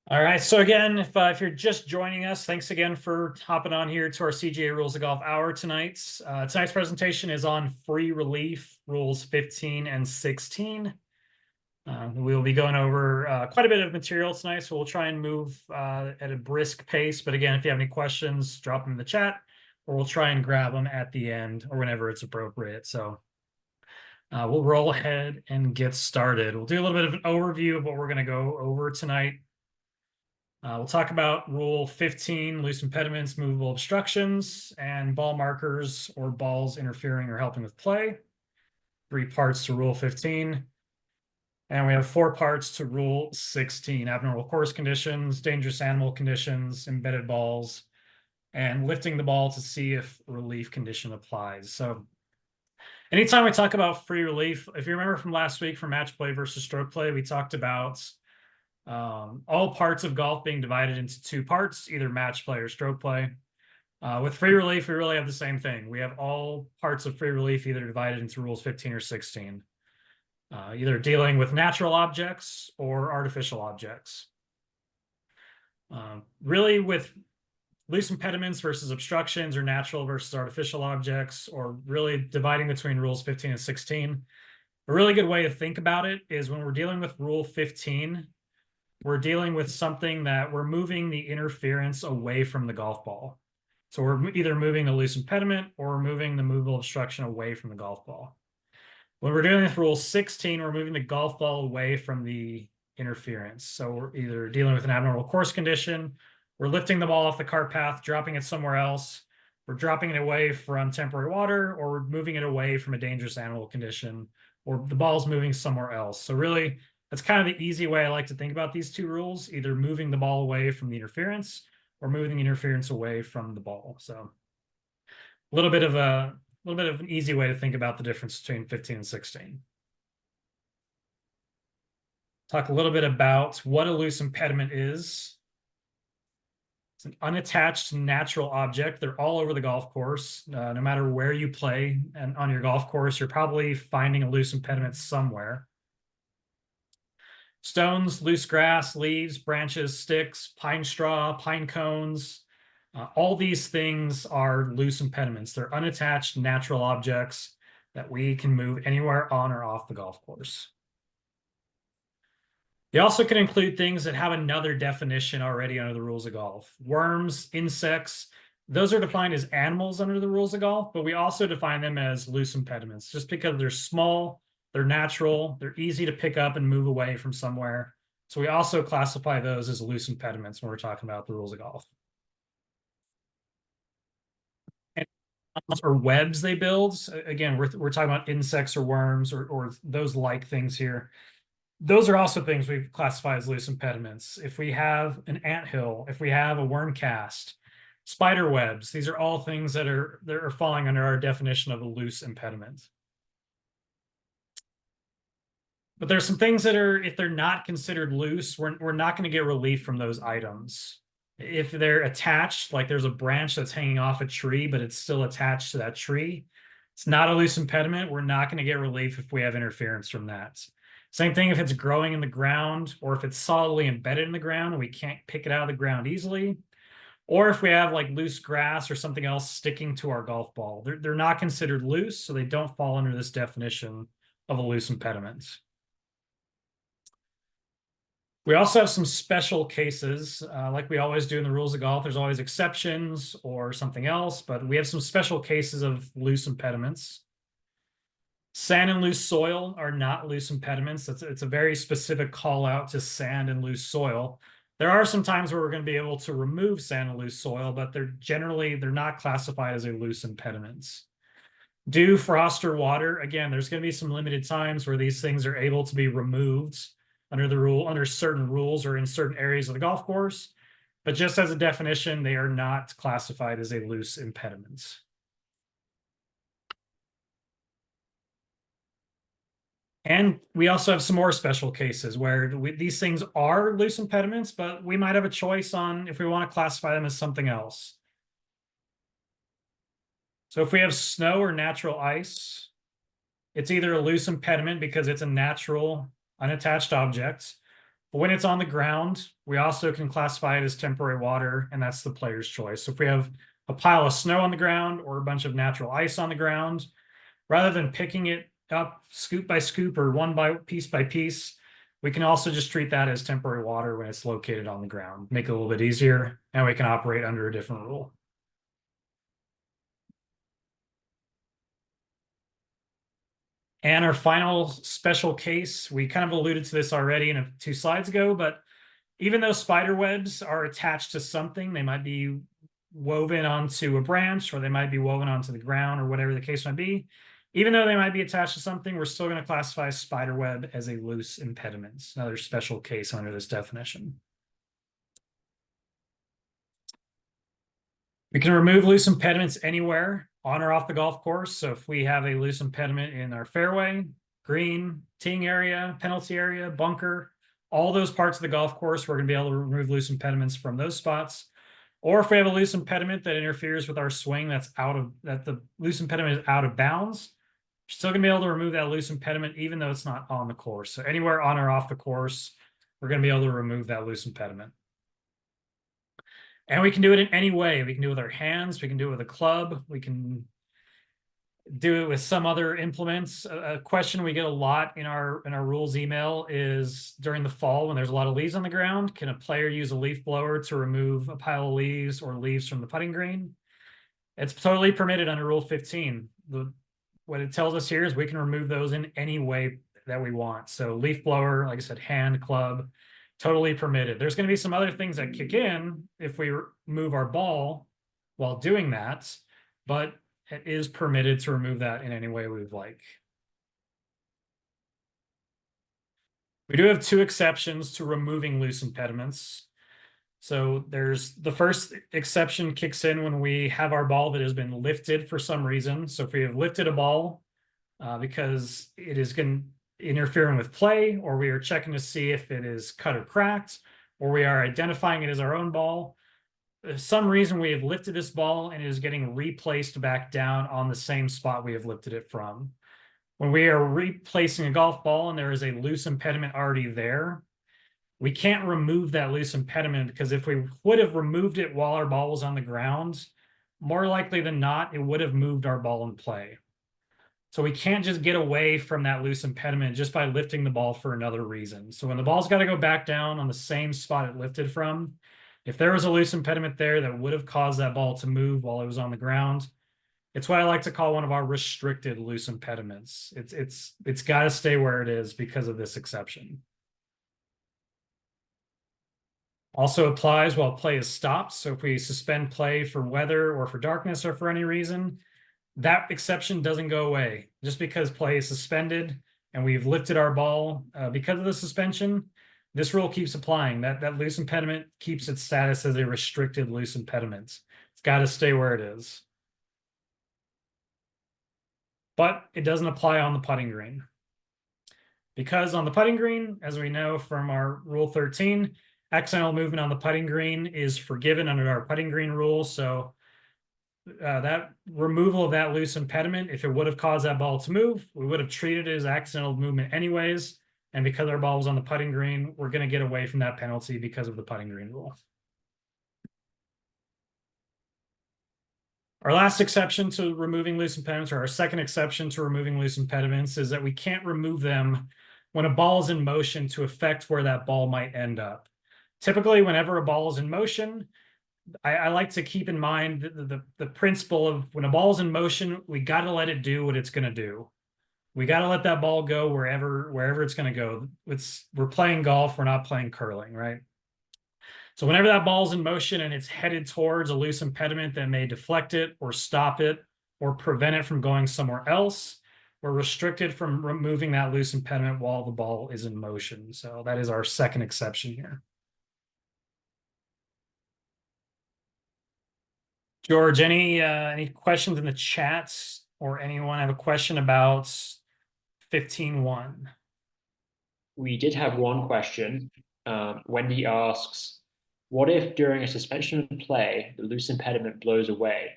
All right. So again, if you're just joining us, thanks again for hopping on here to our CGA Rules of Golf Hour tonight. Tonight's presentation is on free relief rules 15 and 16. We will be going over quite a bit of material tonight, so we'll try and move at a brisk pace. But again, if you have any questions, drop them in the chat, or we'll try and grab them at the end or whenever it's appropriate. So we'll roll ahead and get started. We'll do a little bit of an overview of what we're going to go over tonight. We'll talk about Rule 15, loose impediments, movable obstructions, and ball markers or balls interfering or helping with play. 3 parts to Rule 15. And we have 4 parts to Rule 16, abnormal course conditions, dangerous animal conditions, embedded balls, and lifting the ball to see if relief condition applies. So anytime we talk about free relief, if you remember from last week for match play versus stroke play, we talked about all parts of golf being divided into 2 parts, either match play or stroke play. With free relief, we really have the same thing. We have all parts of free relief either divided into rules 15 or 16, either dealing with natural objects or artificial objects. Really with loose impediments versus obstructions or natural versus artificial objects, or really dividing between rules 15 and 16, a really good way to think about it is when we're dealing with rule 15, we're dealing with something that we're moving the interference away from the golf ball. So we're either moving the loose impediment or moving the movable obstruction away from the golf ball. When we're dealing with rule 16, we're moving the golf ball away from the interference. So we're either dealing with an abnormal course condition, we're lifting the ball off the cart path, dropping it somewhere else, we're dropping it away from temporary water, or we're moving it away from a dangerous animal condition, or the ball's moving somewhere else. So really, that's kind of the easy way I like to think about these 2 rules, either moving the ball away from the interference or moving the interference away from the ball. So a little bit of an easy way to think about the difference between 15 and 16. Talk a little bit about what a loose impediment is. It's an unattached natural object. They're all over the golf course. No matter where you play and on your golf course, you're probably finding a loose impediment somewhere. Stones, loose grass, leaves, branches, sticks, pine straw, pine cones, all these things are loose impediments. They're unattached natural objects that we can move anywhere on or off the golf course. They also can include things that have another definition already under the rules of golf. Worms, insects, those are defined as animals under the rules of golf, but we also define them as loose impediments just because they're small, they're natural, they're easy to pick up and move away from somewhere. So we also classify those as loose impediments when we're talking about the rules of golf. Or webs they build. Again, we're talking about insects or worms or those like things here. Those are also things we classify as loose impediments. If we have an anthill, if we have a worm cast, spider webs, these are all things that are falling under our definition of a loose impediment. But there's some things that are, if they're not considered loose, we're not going to get relief from those items. If they're attached, like there's a branch that's hanging off a tree, but it's still attached to that tree, it's not a loose impediment. We're not going to get relief if we have interference from that. Same thing if it's growing in the ground, or if it's solidly embedded in the ground and we can't pick it out of the ground easily, or if we have like loose grass or something else sticking to our golf ball. They're not considered loose, so they don't fall under this definition of a loose impediment. We also have some special cases, like we always do in the rules of golf. There's always exceptions or something else, but we have some special cases of loose impediments. Sand and loose soil are not loose impediments. It's a very specific call out to sand and loose soil. There are some times where we're going to be able to remove sand and loose soil, but they're not classified as a loose impediment. Dew, frost, or water, again, there's going to be some limited times where these things are able to be removed under certain rules or in certain areas of the golf course. But just as a definition, they are not classified as a loose impediment. And we also have some more special cases where these things are loose impediments, but we might have a choice on if we want to classify them as something else. So if we have snow or natural ice, it's either a loose impediment because it's a natural, unattached object, When it's on the ground, we also can classify it as temporary water, and that's the player's choice. So if we have a pile of snow on the ground or a bunch of natural ice on the ground, rather than picking it up scoop by scoop or one by piece, we can also just treat that as temporary water when it's located on the ground, make it a little bit easier, and we can operate under a different rule. And our final special case, we kind of alluded to this already in 2 slides ago, but even though spider webs are attached to something, they might be woven onto a branch or they might be woven onto the ground or whatever the case might be. Even though they might be attached to something, we're still going to classify spider web as a loose impediment, another special case under this definition. We can remove loose impediments anywhere on or off the golf course. So if we have a loose impediment in our fairway, green, teeing area, penalty area, bunker, all those parts of the golf course, we're going to be able to remove loose impediments from those spots. Or if we have a loose impediment that interferes with our swing, that the loose impediment is out of bounds, we're still going to be able to remove that loose impediment even though it's not on the course. So anywhere on or off the course, we're going to be able to remove that loose impediment. And we can do it in any way. We can do it with our hands. We can do it with a club. We can do it with some other implements. A question we get a lot in our rules email is during the fall when there's a lot of leaves on the ground, can a player use a leaf blower to remove a pile of leaves or leaves from the putting green? It's totally permitted under Rule 15. What it tells us here is we can remove those in any way that we want. So leaf blower, like I said, hand, club, totally permitted. There's going to be some other things that kick in if we move our ball while doing that, but it is permitted to remove that in any way we would like. We do have 2 exceptions to removing loose impediments. So there's the first exception kicks in when we have our ball that has been lifted for some reason. So if we have lifted a ball because it is interfering with play, or we are checking to see if it is cut or cracked, or we are identifying it as our own ball, some reason we have lifted this ball and it is getting replaced back down on the same spot we have lifted it from. When we are replacing a golf ball and there is a loose impediment already there, we can't remove that loose impediment because if we would have removed it while our ball was on the ground, more likely than not, it would have moved our ball in play. So we can't just get away from that loose impediment just by lifting the ball for another reason. So when the ball's got to go back down on the same spot it lifted from, if there was a loose impediment there that would have caused that ball to move while it was on the ground, it's what I like to call one of our restricted loose impediments. It's got to stay where it is because of this exception. Also applies while play is stopped. So if we suspend play for weather or for darkness or for any reason, that exception doesn't go away. Just because play is suspended and we've lifted our ball because of the suspension, this rule keeps applying. That loose impediment keeps its status as a restricted loose impediment. It's got to stay where it is. But it doesn't apply on the putting green. Because on the putting green, as we know from our Rule 13, accidental movement on the putting green is forgiven under our putting green rule. So that removal of that loose impediment, if it would have caused that ball to move, we would have treated it as accidental movement anyways. And because our ball was on the putting green, we're going to get away from that penalty because of the putting green rule. Our last exception to removing loose impediments, or our second exception to removing loose impediments, is that we can't remove them when a ball is in motion to affect where that ball might end up. Typically, whenever a ball is in motion, I like to keep in mind the principle of when a ball is in motion, we got to let it do what it's going to do. We got to let that ball go wherever it's going to go. We're playing golf, we're not playing curling, right? So whenever that ball's in motion and it's headed towards a loose impediment that may deflect it or stop it or prevent it from going somewhere else, we're restricted from removing that loose impediment while the ball is in motion. So that is our second exception here. George, any questions in the chat, or anyone have a question about 15.1? We did have one question. Wendy asks, what if during a suspension of play, the loose impediment blows away?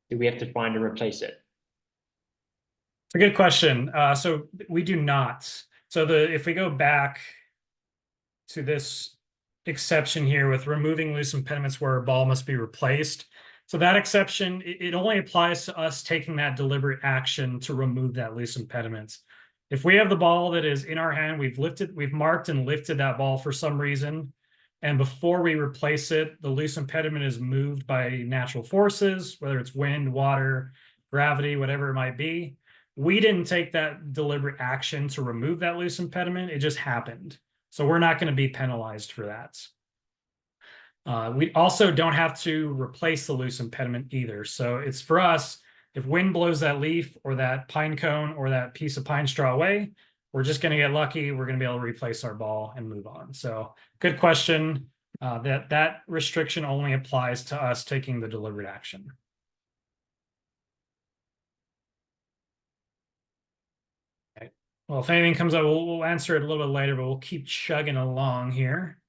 Do we have to find and replace it? It's a good question. So we do not. So if we go back to this exception here with removing loose impediments where a ball must be replaced. So that exception, it only applies to us taking that deliberate action to remove that loose impediment. If we have the ball that is in our hand, we've marked and lifted that ball for some reason, and before we replace it, the loose impediment is moved by natural forces, whether it's wind, water, gravity, whatever it might be. We didn't take that deliberate action to remove that loose impediment. It just happened. So we're not going to be penalized for that. We also don't have to replace the loose impediment either. So it's for us, if wind blows that leaf or that pine cone or that piece of pine straw away, we're just going to get lucky. We're going to be able to replace our ball and move on. So good question. That restriction only applies to us taking the deliberate action. Okay. Well, if anything comes up, we'll answer it a little bit later, but we'll keep chugging along here.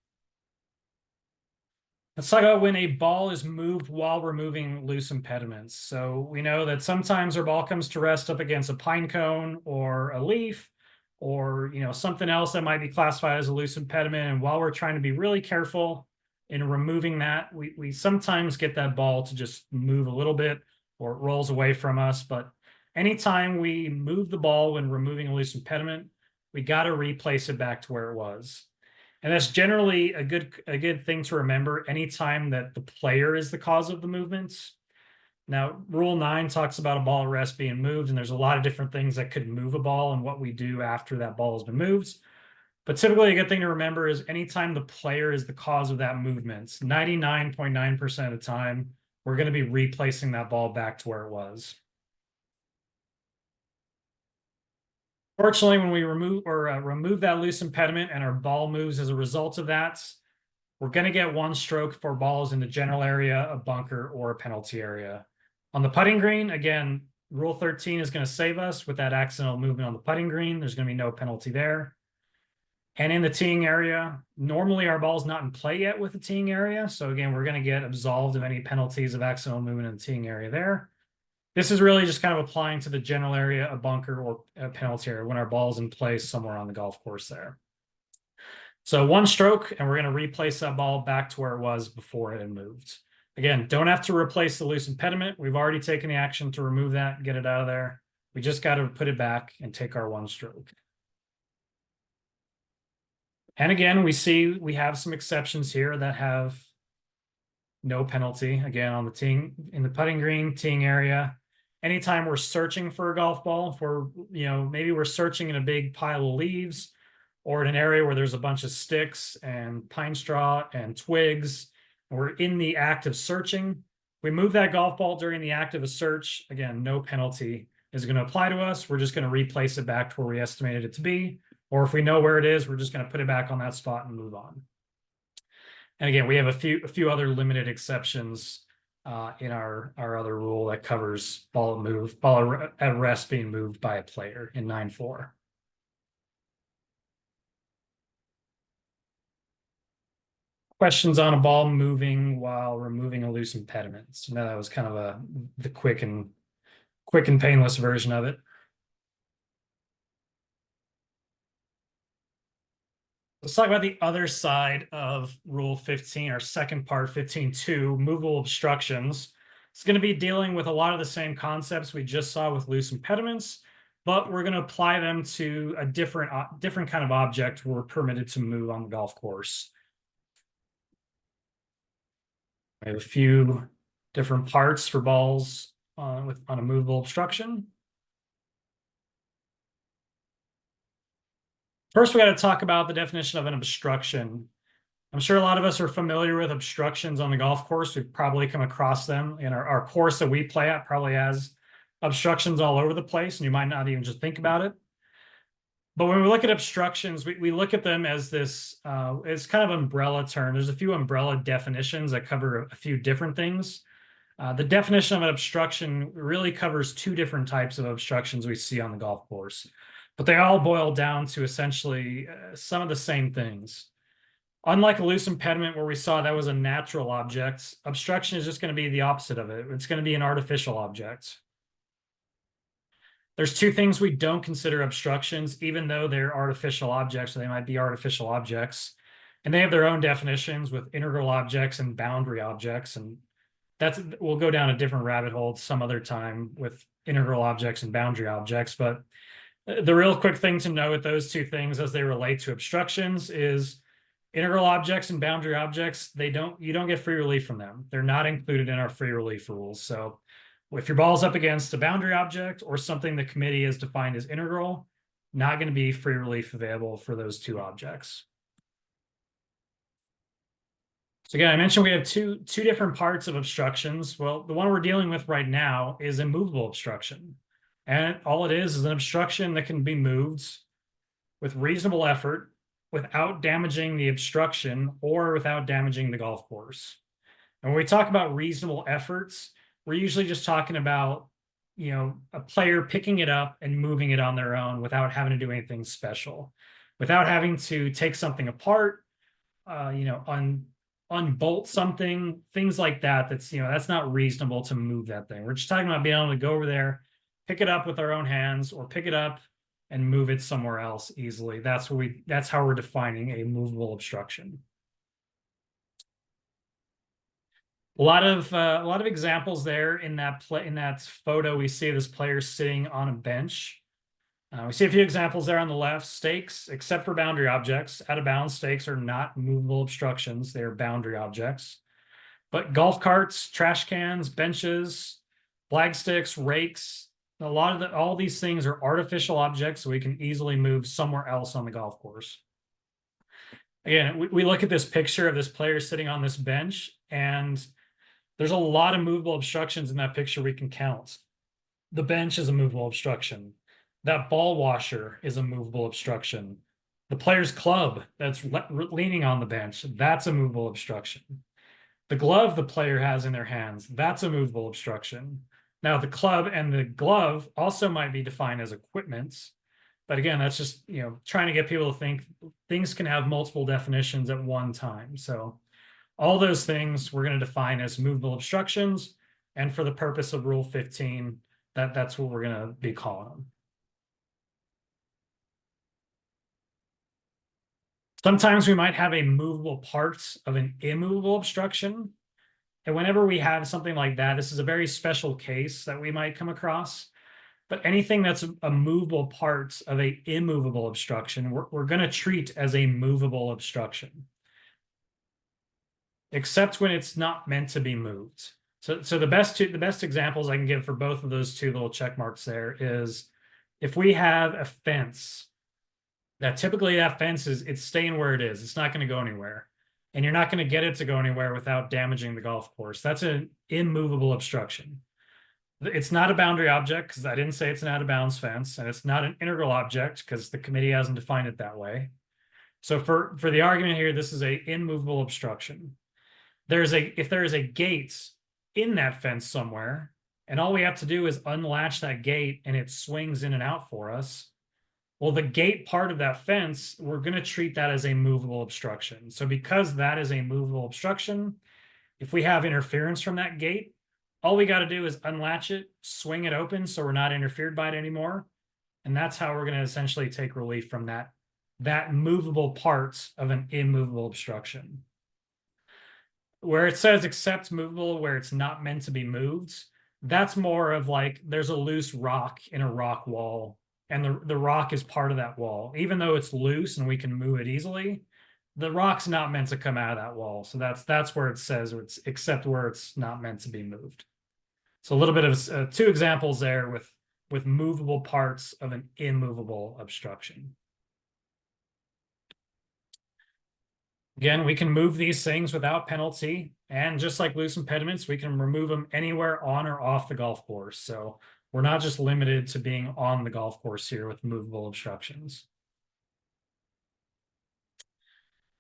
Let's talk about when a ball is moved while removing loose impediments. So we know that sometimes our ball comes to rest up against a pine cone or a leaf or something else that might be classified as a loose impediment. And while we're trying to be really careful in removing that, we sometimes get that ball to just move a little bit or it rolls away from us. But anytime we move the ball when removing a loose impediment, we got to replace it back to where it was. And that's generally a good thing to remember anytime that the player is the cause of the movements. Now, Rule 9 talks about a ball at rest being moved, and there's a lot of different things that could move a ball and what we do after that ball has been moved. But typically, a good thing to remember is anytime the player is the cause of that movement, 99.9% of the time, we're going to be replacing that ball back to where it was. Fortunately, when we remove that loose impediment and our ball moves as a result of that, we're going to get one stroke for balls in the general area, a bunker, or a penalty area. On the putting green, again, Rule 13 is going to save us with that accidental movement on the putting green. There's going to be no penalty there. And in the teeing area, normally our ball's not in play yet with the teeing area. So again, we're going to get absolved of any penalties of accidental movement in the teeing area there. This is really just kind of applying to the general area, a bunker or a penalty area when our ball's in place somewhere on the golf course there. So one stroke, and we're going to replace that ball back to where it was before it had moved. Again, don't have to replace the loose impediment. We've already taken the action to remove that, get it out of there. We just got to put it back and take our one stroke. And again, we have some exceptions here that have no penalty. Again, on the teeing, in the putting green, teeing area. Anytime we're searching for a golf ball, if we're, maybe we're searching in a big pile of leaves or in an area where there's a bunch of sticks and pine straw and twigs, and we're in the act of searching, we move that golf ball during the act of a search, again, no penalty is going to apply to us. We're just going to replace it back to where we estimated it to be. Or if we know where it is, we're just going to put it back on that spot and move on. And again, we have a few other limited exceptions in our other rule that covers ball at rest being moved by a player in 9.4. Questions on a ball moving while removing a loose impediment. So now that was kind of the quick and painless version of it. Let's talk about the other side of Rule 15, our second part, 15.2, movable obstructions. It's going to be dealing with a lot of the same concepts we just saw with loose impediments, but we're going to apply them to a different kind of object we're permitted to move on the golf course. We have a few different parts for balls on a movable obstruction. First, we got to talk about the definition of an obstruction. I'm sure a lot of us are familiar with obstructions on the golf course. We've probably come across them in our course that we play at probably has obstructions all over the place, and you might not even just think about it. But when we look at obstructions, we look at them as this, it's kind of umbrella term. There's a few umbrella definitions that cover a few different things. The definition of an obstruction really covers two different types of obstructions we see on the golf course, but they all boil down to essentially some of the same things. Unlike a loose impediment where we saw that was a natural object, obstruction is just going to be the opposite of it. It's going to be an artificial object. There's two things we don't consider obstructions, even though they're artificial objects, or they might be artificial objects. And they have their own definitions with integral objects and boundary objects. And we'll go down a different rabbit hole some other time with integral objects and boundary objects. But the real quick thing to know with those two things as they relate to obstructions is integral objects and boundary objects, you don't get free relief from them. They're not included in our free relief rules. So if your ball's up against a boundary object or something the committee has defined as integral, not going to be free relief available for those two objects. So again, I mentioned we have two different parts of obstructions. Well, the one we're dealing with right now is a movable obstruction. And all it is an obstruction that can be moved with reasonable effort without damaging the obstruction or without damaging the golf course. And when we talk about reasonable efforts, we're usually just talking about, a player picking it up and moving it on their own without having to do anything special, without having to take something apart, unbolt something, things like that. That's not reasonable to move that thing. We're just talking about being able to go over there, pick it up with our own hands, or pick it up and move it somewhere else easily. That's how we're defining a movable obstruction. A lot of examples there in that photo. We see this player sitting on a bench. We see a few examples there on the left. Stakes, except for boundary objects, out of bounds stakes are not movable obstructions. They are boundary objects. But golf carts, trash cans, benches, flag sticks, rakes, all these things are artificial objects, so we can easily move somewhere else on the golf course. Again, we look at this picture of this player sitting on this bench, and there's a lot of movable obstructions in that picture we can count. The bench is a movable obstruction. That ball washer is a movable obstruction. The player's club that's leaning on the bench, that's a movable obstruction. The glove the player has in their hands, that's a movable obstruction. Now, the club and the glove also might be defined as equipment. But again, that's just, trying to get people to think things can have multiple definitions at one time. So all those things we're going to define as movable obstructions. And for the purpose of Rule 15, that's what we're going to be calling them. Sometimes we might have a movable part of an immovable obstruction. And whenever we have something like that, this is a very special case that we might come across. But anything that's a movable part of an immovable obstruction, we're going to treat as a movable obstruction, except when it's not meant to be moved. So the best examples I can give for both of those two little check marks there is if we have a fence that typically that fence it's staying where it is. It's not going to go anywhere. And you're not going to get it to go anywhere without damaging the golf course. That's an immovable obstruction. It's not a boundary object because I didn't say it's an out of bounds fence, and it's not an integral object because the committee hasn't defined it that way. So for the argument here, this is a immovable obstruction. If there is a gate in that fence somewhere, and all we have to do is unlatch that gate and it swings in and out for us, well, the gate part of that fence, we're going to treat that as a movable obstruction. So because that is a movable obstruction, if we have interference from that gate, all we got to do is unlatch it, swing it open so we're not interfered by it anymore. And that's how we're going to essentially take relief from that movable part of an immovable obstruction. Where it says except movable, where it's not meant to be moved, that's more of like there's a loose rock in a rock wall, and the rock is part of that wall. Even though it's loose and we can move it easily, the rock's not meant to come out of that wall. So that's where it says it's except where it's not meant to be moved. So a little bit of two examples there with movable parts of an immovable obstruction. Again, we can move these things without penalty. And just like loose impediments, we can remove them anywhere on or off the golf course. So we're not just limited to being on the golf course here with movable obstructions.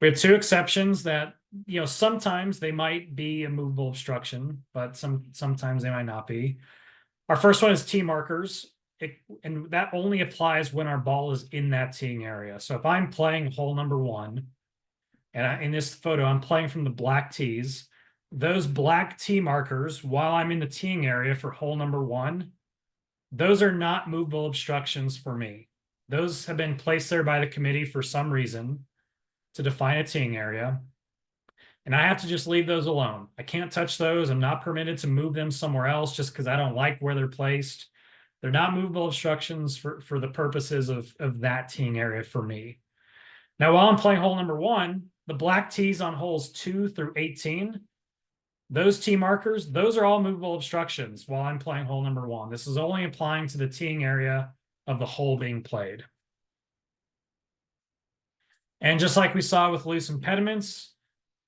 We have two exceptions that, sometimes they might be a movable obstruction, but sometimes they might not be. Our first one is tee markers. And that only applies when our ball is in that teeing area. So if I'm playing hole number 1, and in this photo, I'm playing from the black tees, those black tee markers, while I'm in the teeing area for hole number 1, those are not movable obstructions for me. Those have been placed there by the committee for some reason. to define a teeing area. And I have to just leave those alone. I can't touch those. I'm not permitted to move them somewhere else just because I don't like where they're placed. They're not movable obstructions for the purposes of that teeing area for me. Now, while I'm playing hole number 1, the black tees on holes 2 through 18, those tee markers, those are all movable obstructions while I'm playing hole number 1. This is only applying to the teeing area of the hole being played. And just like we saw with loose impediments,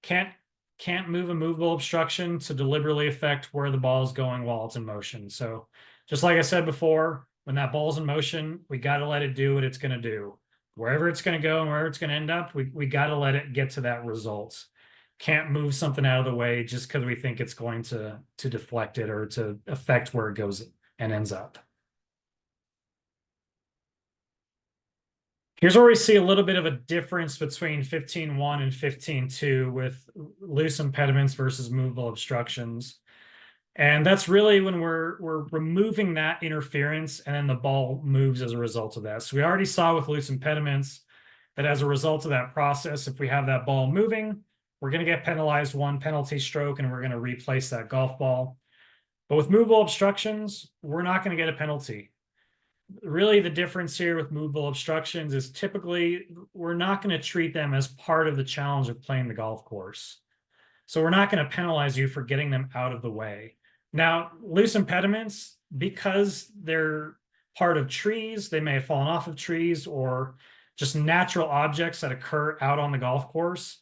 can't move a movable obstruction to deliberately affect where the ball is going while it's in motion. So just like I said before, when that ball's in motion, we got to let it do what it's going to do. Wherever it's going to go and where it's going to end up, we got to let it get to that result. Can't move something out of the way just because we think it's going to deflect it or to affect where it goes and ends up. Here's where we see a little bit of a difference between 15.1 and 15.2 with loose impediments versus movable obstructions. And that's really when we're removing that interference and then the ball moves as a result of that. So we already saw with loose impediments that as a result of that process, if we have that ball moving, we're going to get penalized 1 penalty stroke and we're going to replace that golf ball. But with movable obstructions, we're not going to get a penalty. Really, the difference here with movable obstructions is typically we're not going to treat them as part of the challenge of playing the golf course. So we're not going to penalize you for getting them out of the way. Now, loose impediments, because they're part of trees, they may have fallen off of trees or just natural objects that occur out on the golf course.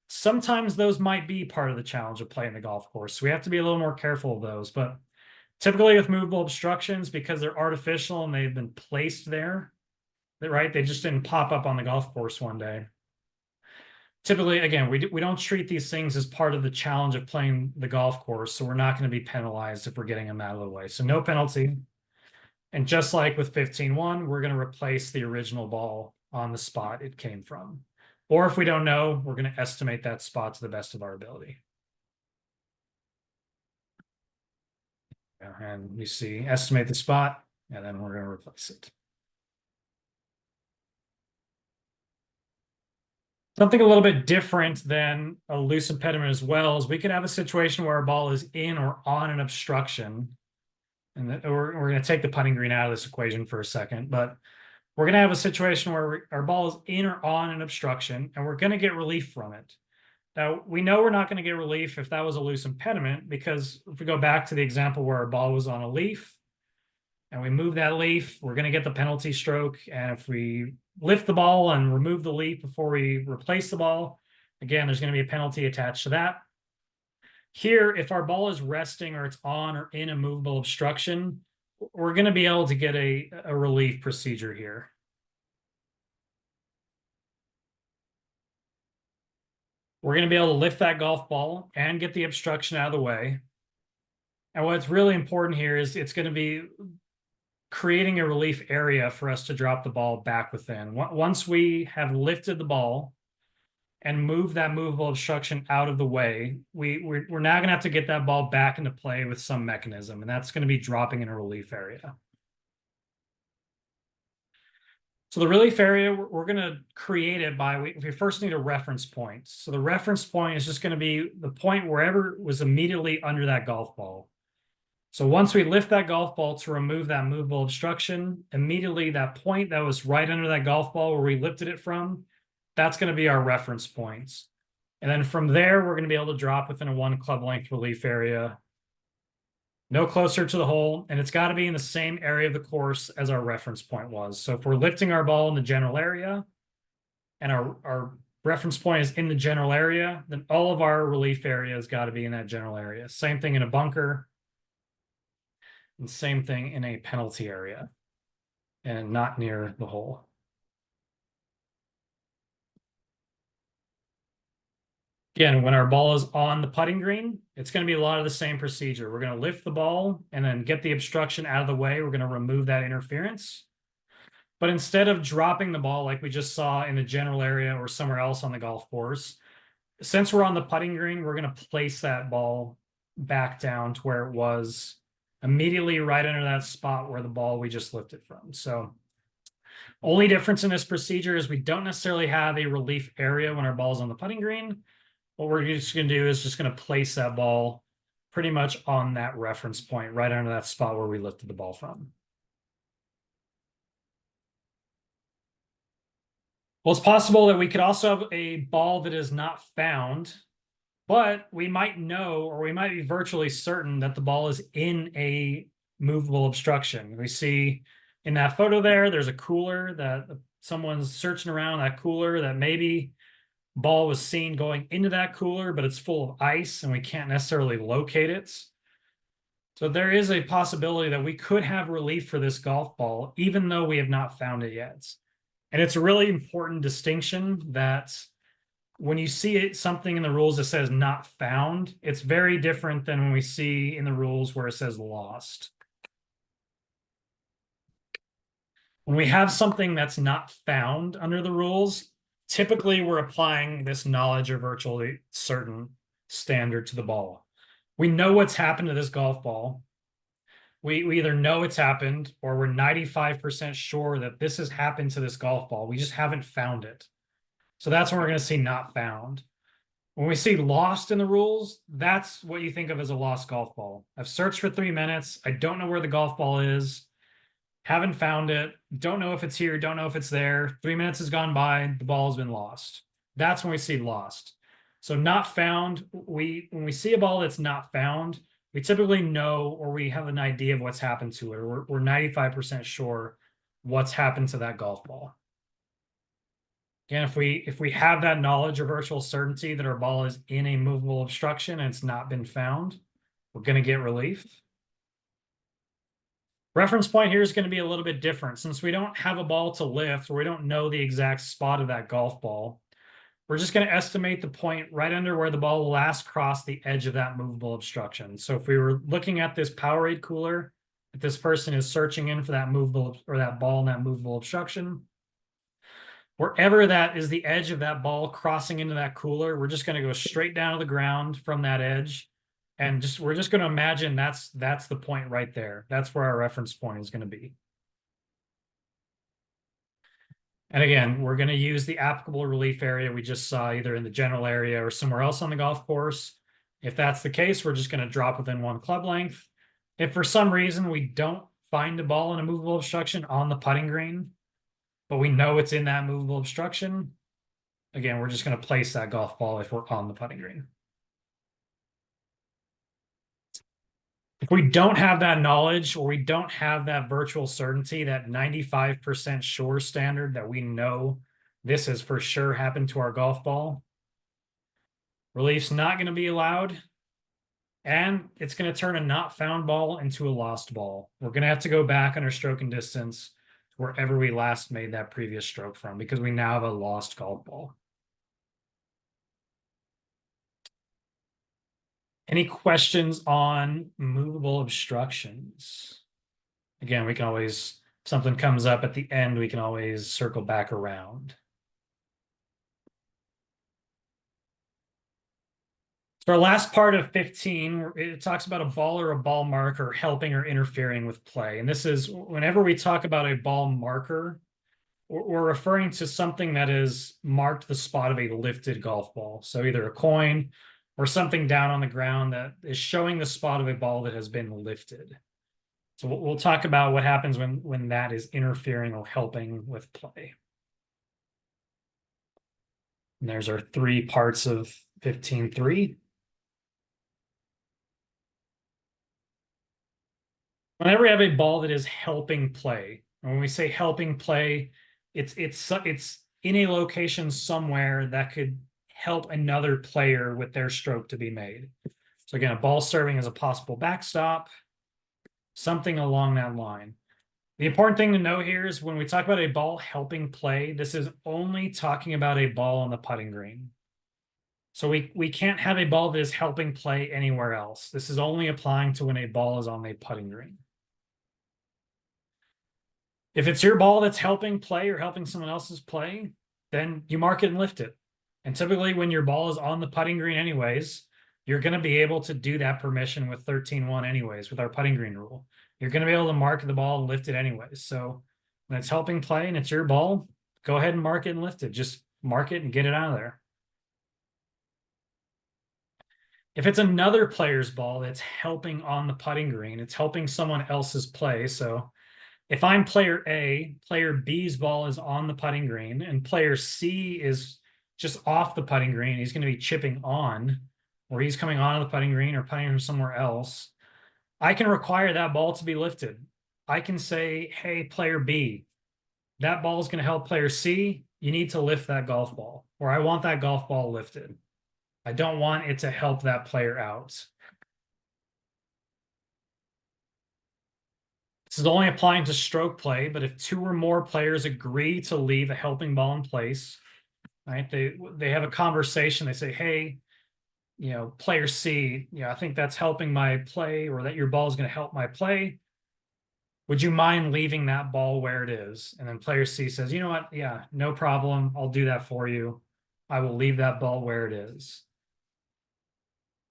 Sometimes those might be part of the challenge of playing the golf course. So we have to be a little more careful of those. But typically with movable obstructions, because they're artificial and they've been placed there, right? They just didn't pop up on the golf course one day. Typically, again, we don't treat these things as part of the challenge of playing the golf course, so we're not going to be penalized if we're getting them out of the way. So no penalty. And just like with 15.1, we're going to replace the original ball on the spot it came from. Or if we don't know, we're going to estimate that spot to the best of our ability. And you see, estimate the spot, and then we're going to replace it. Something a little bit different than a loose impediment as well is we could have a situation where our ball is in or on an obstruction. And we're going to take the putting green out of this equation for a second, but we're going to have a situation where our ball is in or on an obstruction, and we're going to get relief from it. Now, we know we're not going to get relief if that was a loose impediment, because if we go back to the example where our ball was on a leaf and we move that leaf, we're going to get the penalty stroke. And if we lift the ball and remove the leaf before we replace the ball, again, there's going to be a penalty attached to that. Here, if our ball is resting or it's on or in a movable obstruction, we're going to be able to get a relief procedure here. We're going to be able to lift that golf ball and get the obstruction out of the way. And what's really important here is it's going to be creating a relief area for us to drop the ball back within. Once we have lifted the ball and moved that movable obstruction out of the way, we're now going to have to get that ball back into play with some mechanism, and that's going to be dropping in a relief area. So the relief area, we're going to create it by, we first need a reference point. So the reference point is just going to be the point wherever was immediately under that golf ball. So once we lift that golf ball to remove that movable obstruction, immediately that point that was right under that golf ball where we lifted it from, that's going to be our reference points. And then from there, we're going to be able to drop within a 1 club length relief area, no closer to the hole, and it's got to be in the same area of the course as our reference point was. So if we're lifting our ball in the general area and our reference point is in the general area, then all of our relief area has got to be in that general area. Same thing in a bunker, and same thing in a penalty area, and not near the hole. Again, when our ball is on the putting green, it's going to be a lot of the same procedure. We're going to lift the ball and then get the obstruction out of the way. We're going to remove that interference. But instead of dropping the ball like we just saw in the general area or somewhere else on the golf course, since we're on the putting green, we're going to place that ball back down to where it was immediately right under that spot where the ball we just lifted from. So Only difference in this procedure is we don't necessarily have a relief area when our ball's on the putting green. What we're just going to do is just going to place that ball pretty much on that reference point, right under that spot where we lifted the ball from. Well, it's possible that we could also have a ball that is not found, but we might know, or we might be virtually certain that the ball is in a movable obstruction. We see in that photo there's a cooler that someone's searching around that cooler, that maybe ball was seen going into that cooler, but it's full of ice and we can't necessarily locate it. So there is a possibility that we could have relief for this golf ball, even though we have not found it yet. And it's a really important distinction that when you see something in the rules that says not found, it's very different than when we see in the rules where it says lost. When we have something that's not found under the rules, typically we're applying this knowledge or virtually certain standard to the ball. We know what's happened to this golf ball. We either know it's happened or we're 95% sure that this has happened to this golf ball. We just haven't found it. So that's when we're going to see not found. When we see lost in the rules, that's what you think of as a lost golf ball. I've searched for 3 minutes. I don't know where the golf ball is. Haven't found it. Don't know if it's here. Don't know if it's there. 3 minutes has gone by. The ball has been lost. That's when we see lost. So not found, when we see a ball that's not found, we typically know, or we have an idea of what's happened to it, or we're 95% sure what's happened to that golf ball. Again, if we have that knowledge or virtual certainty that our ball is in a movable obstruction and it's not been found, we're going to get relief. Reference point here is going to be a little bit different. Since we don't have a ball to lift, or we don't know the exact spot of that golf ball, we're just going to estimate the point right under where the ball last crossed the edge of that movable obstruction. So if we were looking at this Powerade cooler, if this person is searching in for that movable, or that ball in that movable obstruction, wherever that is the edge of that ball crossing into that cooler, we're just going to go straight down to the ground from that edge. And we're just going to imagine that's the point right there. That's where our reference point is going to be. And again, we're going to use the applicable relief area we just saw either in the general area or somewhere else on the golf course. If that's the case, we're just going to drop within 1 club length. If for some reason we don't find a ball in a movable obstruction on the putting green, but we know it's in that movable obstruction, again, we're just going to place that golf ball if we're on the putting green. If we don't have that knowledge, or we don't have that virtual certainty, that 95% sure standard that we know this has for sure happened to our golf ball, relief's not going to be allowed, and it's going to turn a not found ball into a lost ball. We're going to have to go back on our stroke and distance to wherever we last made that previous stroke from, because we now have a lost golf ball. Any questions on movable obstructions? Again, we can always, if something comes up at the end, we can always circle back around. So our last part of 15, it talks about a ball or a ball marker helping or interfering with play. And this is, whenever we talk about a ball marker, we're referring to something that is marked the spot of a lifted golf ball. So either a coin or something down on the ground that is showing the spot of a ball that has been lifted. So we'll talk about what happens when that is interfering or helping with play. And there's our 3 parts of 15.3. Whenever we have a ball that is helping play, and when we say helping play, it's in a location somewhere that could help another player with their stroke to be made. So again, a ball serving as a possible backstop, something along that line. The important thing to know here is when we talk about a ball helping play, this is only talking about a ball on the putting green. So we can't have a ball that is helping play anywhere else. This is only applying to when a ball is on a putting green. If it's your ball that's helping play or helping someone else's play, then you mark it and lift it. And typically when your ball is on the putting green anyways, you're going to be able to do that permission with 13.1 anyways, with our putting green rule. You're going to be able to mark the ball and lift it anyways. So and it's helping play and it's your ball, go ahead and mark it and lift it. Just mark it and get it out of there. If it's another player's ball that's helping on the putting green, it's helping someone else's play. So if I'm player A, player B's ball is on the putting green, and player C is just off the putting green, he's going to be chipping on, or he's coming on the putting green or putting from somewhere else. I can require that ball to be lifted. I can say, hey, player B, that ball is going to help player C. You need to lift that golf ball, or I want that golf ball lifted. I don't want it to help that player out. This is only applying to stroke play, but if two or more players agree to leave a helping ball in place, right? They have a conversation. They say, hey, player C, I think that's helping my play, or that your ball is going to help my play. Would you mind leaving that ball where it is? And then player C says, you know what? Yeah, no problem. I'll do that for you. I will leave that ball where it is.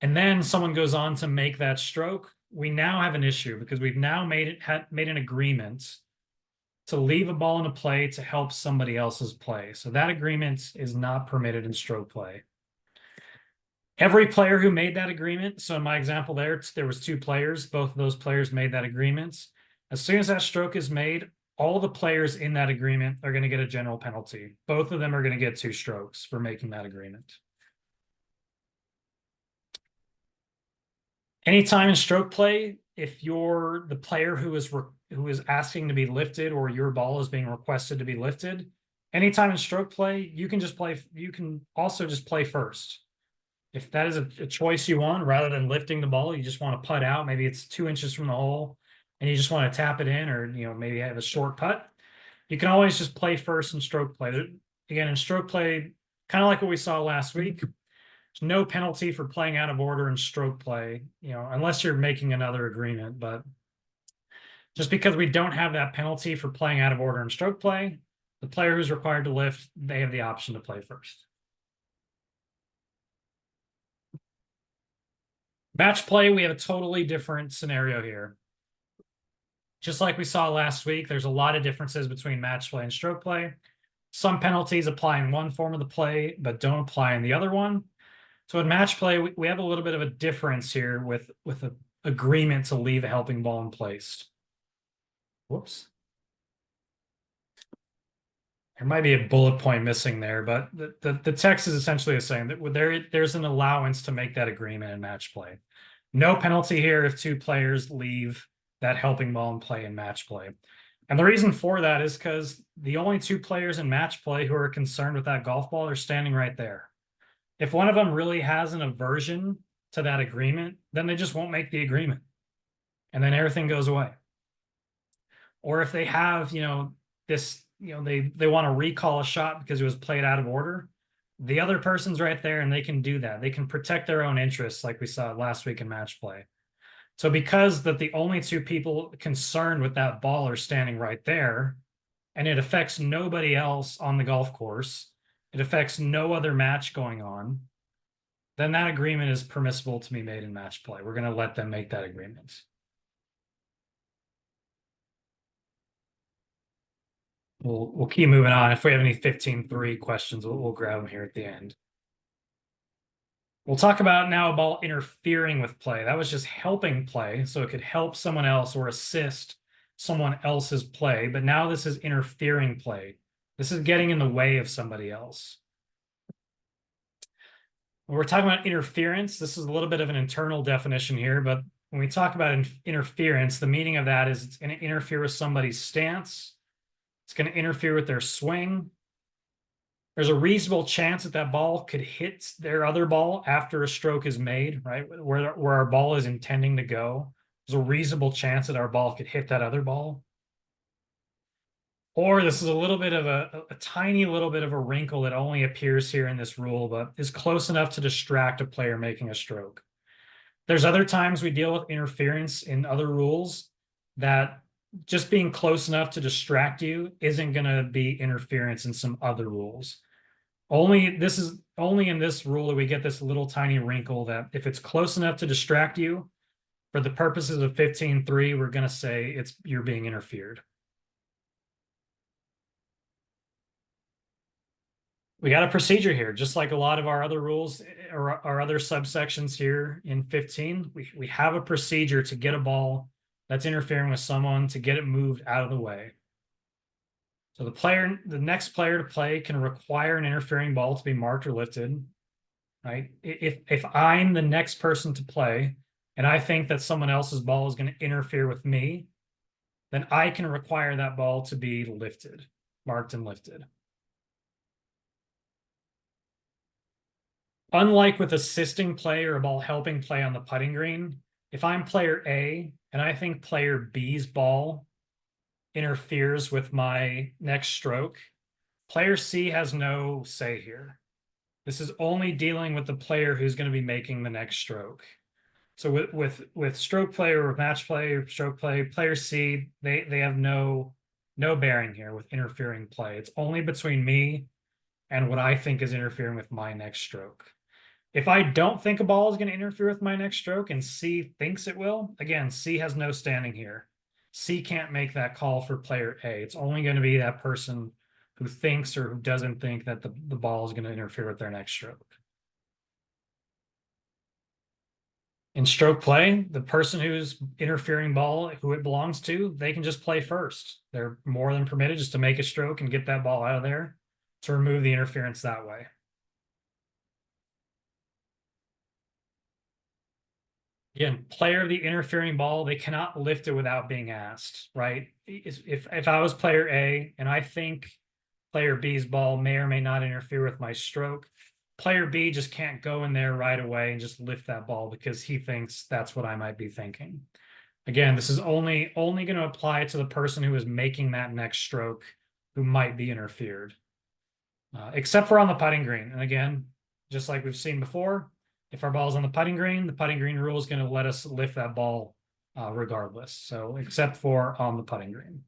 And then someone goes on to make that stroke. We now have an issue because we've now made an agreement to leave a ball in a play to help somebody else's play. So that agreement is not permitted in stroke play. Every player who made that agreement, so in my example there was two players, both of those players made that agreement. As soon as that stroke is made, all the players in that agreement are going to get a general penalty. Both of them are going to get 2 strokes for making that agreement. Anytime in stroke play, if you're the player who is asking to be lifted, or your ball is being requested to be lifted, anytime in stroke play, you can also just play first. If that is a choice you want, rather than lifting the ball, you just want to putt out. Maybe it's 2 inches from the hole and you just want to tap it in, or maybe have a short putt. You can always just play first in stroke play. Again, in stroke play, kind of like what we saw last week, there's no penalty for playing out of order in stroke play, unless you're making another agreement. But just because we don't have that penalty for playing out of order in stroke play, the player who's required to lift, they have the option to play first. Match play, we have a totally different scenario here. Just like we saw last week, there's a lot of differences between match play and stroke play. Some penalties apply in one form of the play, but don't apply in the other one. So in match play, we have a little bit of a difference here with an agreement to leave a helping ball in place. Whoops. There might be a bullet point missing there, but the text is essentially the same. There's an allowance to make that agreement in match play. No penalty here if 2 players leave that helping ball in play in match play. And the reason for that is because the only 2 players in match play who are concerned with that golf ball are standing right there. If one of them really has an aversion to that agreement, then they just won't make the agreement. And then everything goes away. Or if they have, this, they want to recall a shot because it was played out of order, the other person's right there and they can do that. They can protect their own interests, like we saw last week in match play. So because that the only 2 people concerned with that ball are standing right there, and it affects nobody else on the golf course, it affects no other match going on, then that agreement is permissible to be made in match play. We're going to let them make that agreement. We'll keep moving on. If we have any 15-3 questions, we'll grab them here at the end. We'll talk about now a ball interfering with play. That was just helping play, so it could help someone else or assist someone else's play. But now this is interfering play. This is getting in the way of somebody else. When we're talking about interference, this is a little bit of an internal definition here, but when we talk about interference, the meaning of that is it's going to interfere with somebody's stance. It's going to interfere with their swing. There's a reasonable chance that ball could hit their other ball after a stroke is made, right? Where our ball is intending to go. There's a reasonable chance that our ball could hit that other ball. Or this is a little bit of a tiny little bit of a wrinkle that only appears here in this rule, but is close enough to distract a player making a stroke. There's other times we deal with interference in other rules that just being close enough to distract you isn't going to be interference in some other rules. Only in this rule that we get this little tiny wrinkle that if it's close enough to distract you, for the purposes of 15-3, we're going to say you're being interfered. We got a procedure here, just like a lot of our other rules or our other subsections here in 15. We have a procedure to get a ball that's interfering with someone to get it moved out of the way. So the next player to play can require an interfering ball to be marked or lifted, right? If I'm the next person to play and I think that someone else's ball is going to interfere with me, then I can require that ball to be lifted, marked and lifted. Unlike with assisting play or a ball helping play on the putting green, if I'm player A and I think player B's ball interferes with my next stroke, player C has no say here. This is only dealing with the player who's going to be making the next stroke. So with stroke play or with match play or stroke play, player C, they have no bearing here with interfering play. It's only between me and what I think is interfering with my next stroke. If I don't think a ball is going to interfere with my next stroke and C thinks it will, again, C has no standing here. C can't make that call for player A. It's only going to be that person who thinks or who doesn't think that the ball is going to interfere with their next stroke. In stroke play, the person who's interfering ball, who it belongs to, they can just play first. They're more than permitted just to make a stroke and get that ball out of there to remove the interference that way. Again, player of the interfering ball, they cannot lift it without being asked, right? If I was player A and I think player B's ball may or may not interfere with my stroke, player B just can't go in there right away and just lift that ball because he thinks that's what I might be thinking. Again, this is only going to apply to the person who is making that next stroke who might be interfered, except for on the putting green. And again, just like we've seen before, if our ball's on the putting green rule is going to let us lift that ball regardless. So except for on the putting green.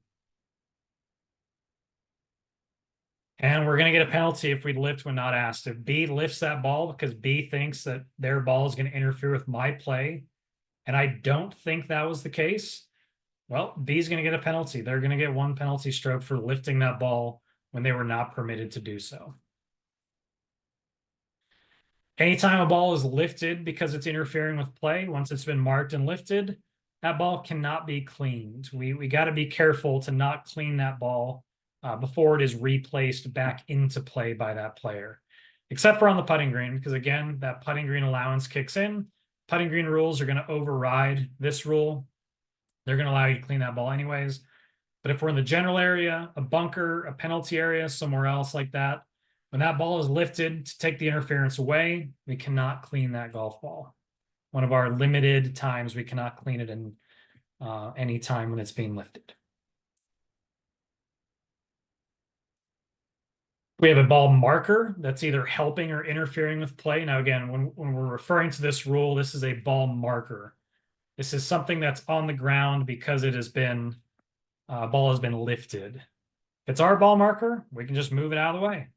And we're going to get a penalty if we lift when not asked. If B lifts that ball because B thinks that their ball is going to interfere with my play, and I don't think that was the case, well, B's going to get a penalty. They're going to get one penalty stroke for lifting that ball when they were not permitted to do so. Anytime a ball is lifted because it's interfering with play, once it's been marked and lifted, that ball cannot be cleaned. We got to be careful to not clean that ball before it is replaced back into play by that player, except for on the putting green, because again, that putting green allowance kicks in. Putting green rules are going to override this rule. They're going to allow you to clean that ball anyways. But if we're in the general area, a bunker, a penalty area, somewhere else like that, when that ball is lifted to take the interference away, we cannot clean that golf ball. One of our limited times we cannot clean it in any time when it's being lifted. We have a ball marker that's either helping or interfering with play. Now, again, when we're referring to this rule, this is a ball marker. This is something that's on the ground because it has been, ball has been lifted. If it's our ball marker, we can just move it out of the way.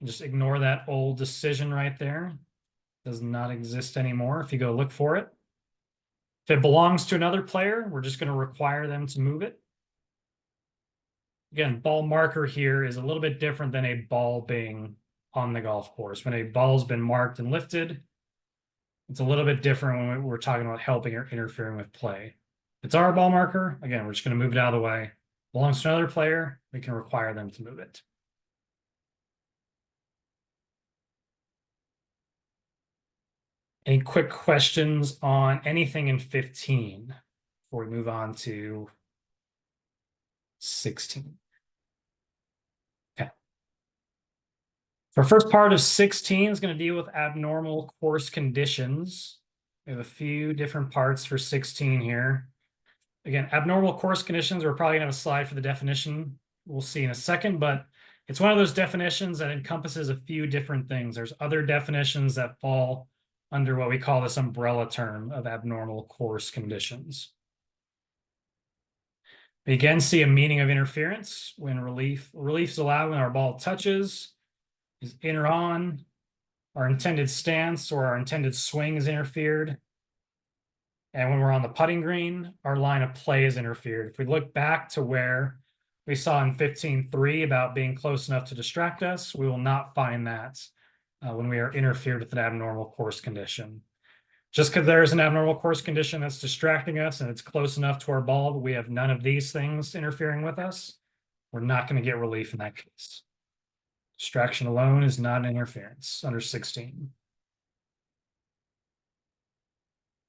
Just ignore that old decision right there. Does not exist anymore if you go look for it. If it belongs to another player, we're just going to require them to move it. Again, ball marker here is a little bit different than a ball being on the golf course. When a ball's been marked and lifted, it's a little bit different when we're talking about helping or interfering with play. If it's our ball marker, again, we're just going to move it out of the way. Belongs to another player, we can require them to move it. Any quick questions on anything in 15 before we move on to 16? Okay. Our first part of 16 is going to deal with abnormal course conditions. We have a few different parts for 16 here. Again, abnormal course conditions, we're probably going to have a slide for the definition. We'll see in a second, but it's one of those definitions that encompasses a few different things. There's other definitions that fall under what we call this umbrella term of abnormal course conditions. We again see a meaning of interference when relief is allowed when our ball touches, is in or on, our intended stance or our intended swing is interfered. And when we're on the putting green, our line of play is interfered. If we look back to where we saw in 15.3 about being close enough to distract us. We will not find that when we are interfered with an abnormal course condition. Just because there's an abnormal course condition that's distracting us and it's close enough to our ball, but we have none of these things interfering with us, we're not going to get relief in that case. Distraction alone is not an interference under 16.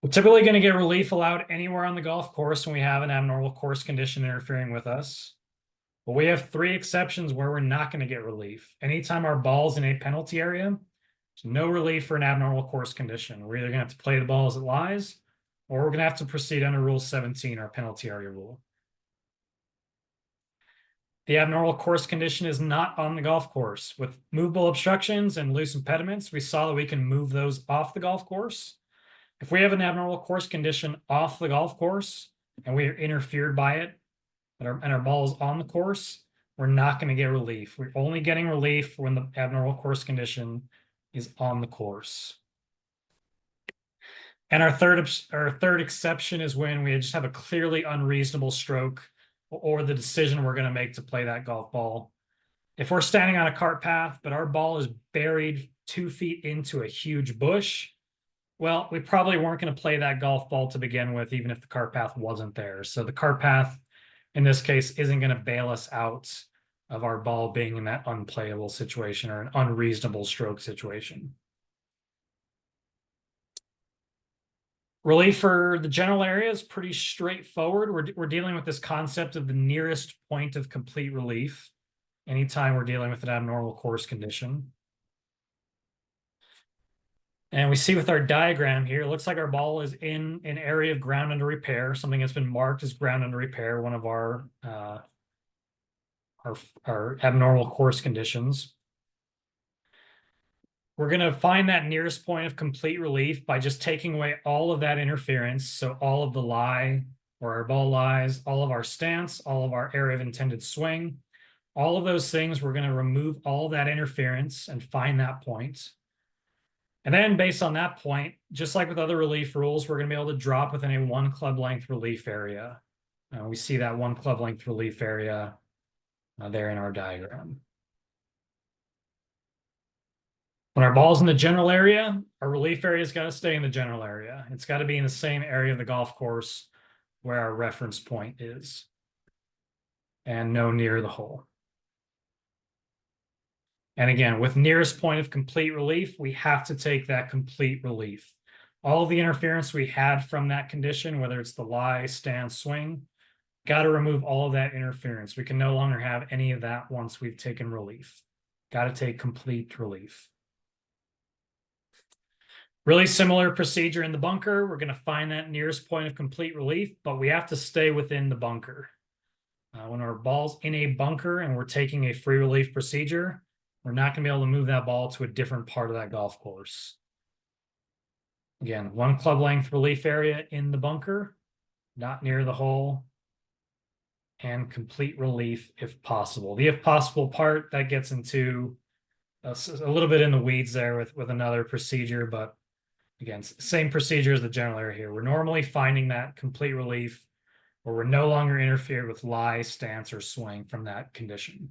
We're typically going to get relief allowed anywhere on the golf course when we have an abnormal course condition interfering with us. But we have 3 exceptions where we're not going to get relief. Anytime our ball's in a penalty area, there's no relief for an abnormal course condition. We're either going to have to play the ball as it lies, or we're going to have to proceed under Rule 17, our penalty area rule. The abnormal course condition is not on the golf course. With movable obstructions and loose impediments, we saw that we can move those off the golf course. If we have an abnormal course condition off the golf course and we are interfered by it, and our ball is on the course, we're not going to get relief. We're only getting relief when the abnormal course condition is on the course. And our third exception is when we just have a clearly unreasonable stroke or the decision we're going to make to play that golf ball. If we're standing on a cart path, but our ball is buried 2 feet into a huge bush, well, we probably weren't going to play that golf ball to begin with, even if the cart path wasn't there. So the cart path, in this case, isn't going to bail us out of our ball being in that unplayable situation or an unreasonable stroke situation. Relief for the general area is pretty straightforward. We're dealing with this concept of the nearest point of complete relief anytime we're dealing with an abnormal course condition. And we see with our diagram here, it looks like our ball is in an area of ground under repair, something that's been marked as ground under repair, one of our abnormal course conditions. We're going to find that nearest point of complete relief by just taking away all of that interference. So all of the lie where our ball lies, all of our stance, all of our area of intended swing, all of those things, we're going to remove all that interference and find that point. And then based on that point, just like with other relief rules, we're going to be able to drop within a 1 club length relief area. We see that 1 club length relief area there in our diagram. When our ball's in the general area, our relief area's got to stay in the general area. It's got to be in the same area of the golf course where our reference point is, and no near the hole. And again, with nearest point of complete relief, we have to take that complete relief. All the interference we had from that condition, whether it's the lie, stance, swing, got to remove all of that interference. We can no longer have any of that once we've taken relief. Got to take complete relief. Really similar procedure in the bunker. We're going to find that nearest point of complete relief, but we have to stay within the bunker. When our ball's in a bunker and we're taking a free relief procedure, we're not going to be able to move that ball to a different part of that golf course. Again, 1 club length relief area in the bunker, not near the hole, and complete relief if possible. The if possible part, that gets into a little bit in the weeds there with another procedure, but again, same procedure as the general area here. We're normally finding that complete relief where we're no longer interfered with lie, stance, or swing from that condition.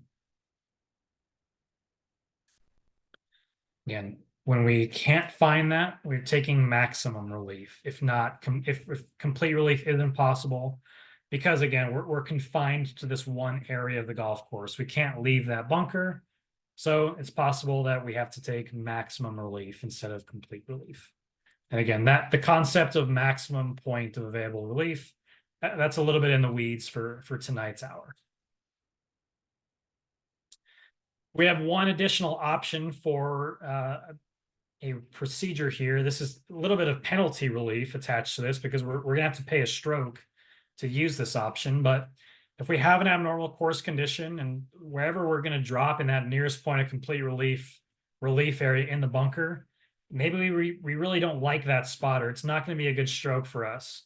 Again, when we can't find that, we're taking maximum relief. If not, if complete relief isn't possible, because again, we're confined to this one area of the golf course. We can't leave that bunker. So it's possible that we have to take maximum relief instead of complete relief. And again, the concept of maximum point of available relief, that's a little bit in the weeds for tonight's hour. We have one additional option for a procedure here. This is a little bit of penalty relief attached to this because we're going to have to pay a stroke to use this option. But if we have an abnormal course condition and wherever we're going to drop in that nearest point of complete relief area in the bunker, maybe we really don't like that spot, or it's not going to be a good stroke for us.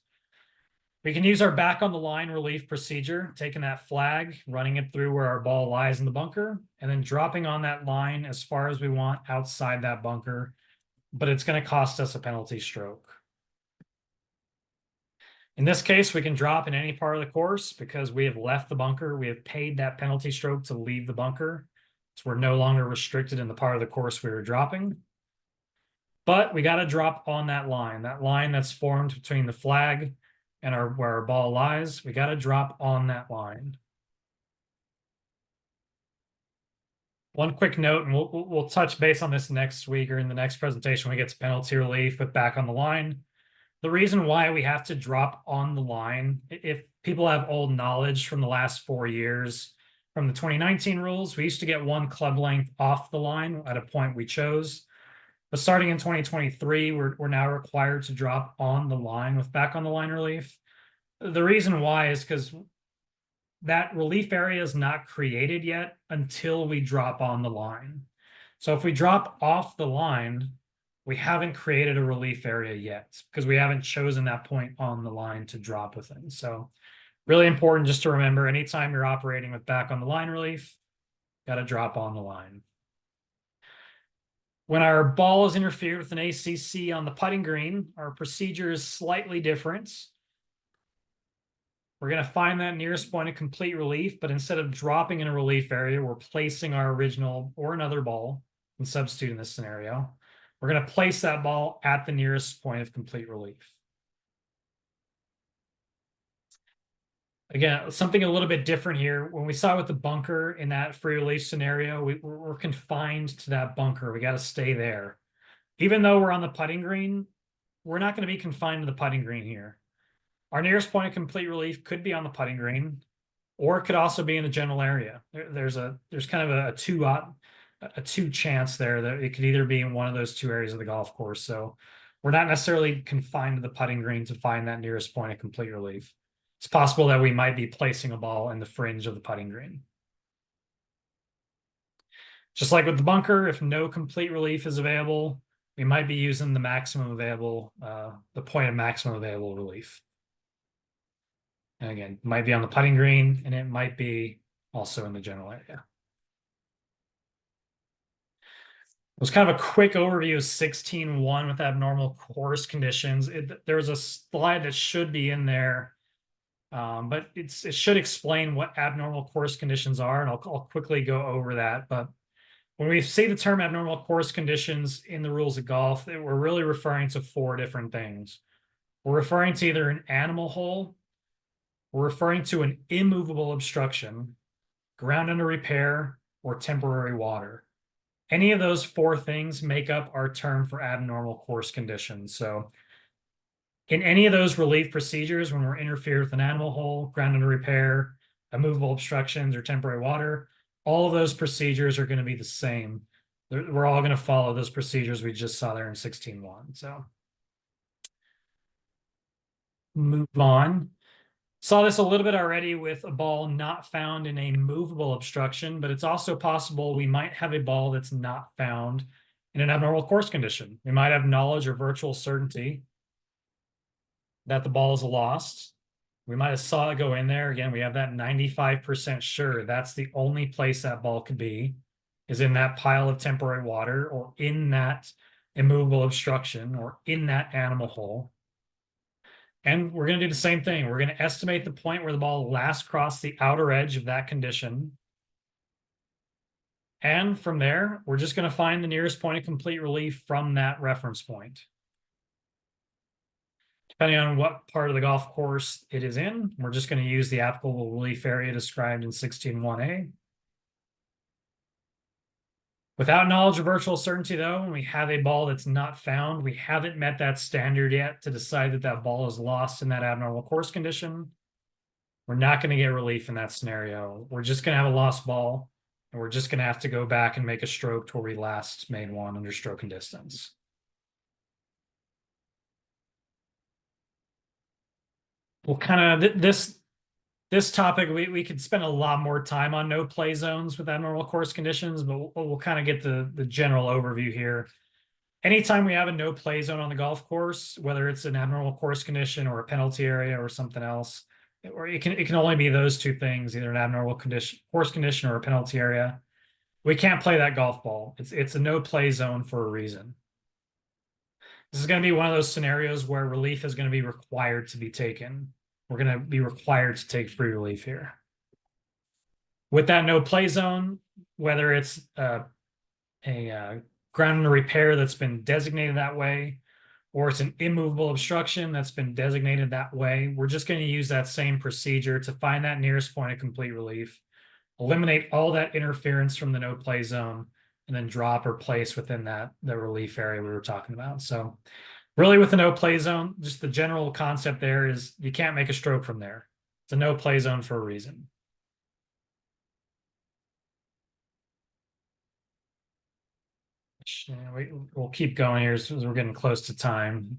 We can use our back on the line relief procedure, taking that flag, running it through where our ball lies in the bunker, and then dropping on that line as far as we want outside that bunker, but it's going to cost us a penalty stroke. In this case, we can drop in any part of the course because we have left the bunker. We have paid that penalty stroke to leave the bunker. So we're no longer restricted in the part of the course we were dropping. But we got to drop on that line that's formed between the flag and where our ball lies. We got to drop on that line. One quick note, and we'll touch base on this next week or in the next presentation when we get to penalty relief, but back on the line. The reason why we have to drop on the line, if people have old knowledge from the last 4 years, from the 2019 rules, we used to get one club length off the line at a point we chose. But starting in 2023, we're now required to drop on the line with back on the line relief. The reason why is because that relief area is not created yet until we drop on the line. So if we drop off the line, we haven't created a relief area yet because we haven't chosen that point on the line to drop within. So really important just to remember anytime you're operating with back on the line relief, got to drop on the line. When our ball is interfered with an ACC on the putting green, our procedure is slightly different. We're going to find that nearest point of complete relief, but instead of dropping in a relief area, we're placing our original or another ball and substitute in this scenario. We're going to place that ball at the nearest point of complete relief. Again, something a little bit different here. When we saw with the bunker in that free release scenario, we're confined to that bunker. We got to stay there. Even though we're on the putting green, we're not going to be confined to the putting green here. Our nearest point of complete relief could be on the putting green, or it could also be in a general area. There's kind of a two chance there that it could either be in one of those two areas of the golf course. So we're not necessarily confined to the putting green to find that nearest point of complete relief. It's possible that we might be placing a ball in the fringe of the putting green. Just like with the bunker, if no complete relief is available, we might be using the maximum available, the point of maximum available relief. And again, might be on the putting green, and it might be also in the general area. It was kind of a quick overview of 16.1 with abnormal course conditions. There was a slide that should be in there, but it should explain what abnormal course conditions are, and I'll quickly go over that. But when we see the term abnormal course conditions in the rules of golf, we're really referring to 4 different things. We're referring to either an animal hole, we're referring to an immovable obstruction, ground under repair, or temporary water. Any of those 4 things make up our term for abnormal course conditions. So in any of those relief procedures, when we're interfered with an animal hole, ground under repair, immovable obstructions, or temporary water, all of those procedures are going to be the same. We're all going to follow those procedures we just saw there in 16.1. So move on. Saw this a little bit already with a ball not found in a movable obstruction, but it's also possible we might have a ball that's not found in an abnormal course condition. We might have knowledge or virtual certainty that the ball is lost. We might have saw it go in there. Again, we have that 95% sure that's the only place that ball could be, is in that pile of temporary water or in that immovable obstruction or in that animal hole. And we're going to do the same thing. We're going to estimate the point where the ball last crossed the outer edge of that condition. And from there, we're just going to find the nearest point of complete relief from that reference point. Depending on what part of the golf course it is in, we're just going to use the applicable relief area described in 16.1a. Without knowledge of virtual certainty, though, when we have a ball that's not found, we haven't met that standard yet to decide that that ball is lost in that abnormal course condition. We're not going to get relief in that scenario. We're just going to have a lost ball, and we're just going to have to go back and make a stroke to where we last made one under stroke and distance. We'll kind of, this topic, we could spend a lot more time on no play zones with abnormal course conditions, but we'll kind of get the general overview here. Anytime we have a no play zone on the golf course, whether it's an abnormal course condition or a penalty area or something else, or it can only be those 2 things, either an abnormal course condition or a penalty area. We can't play that golf ball. It's a no play zone for a reason. This is going to be one of those scenarios where relief is going to be required to be taken. We're going to be required to take free relief here. With that no play zone, whether it's a ground under repair that's been designated that way, or it's an immovable obstruction that's been designated that way, we're just going to use that same procedure to find that nearest point of complete relief, eliminate all that interference from the no play zone, and then drop or place within the relief area we were talking about. So really with the no play zone, just the general concept there is you can't make a stroke from there. It's a no play zone for a reason. We'll keep going here as we're getting close to time.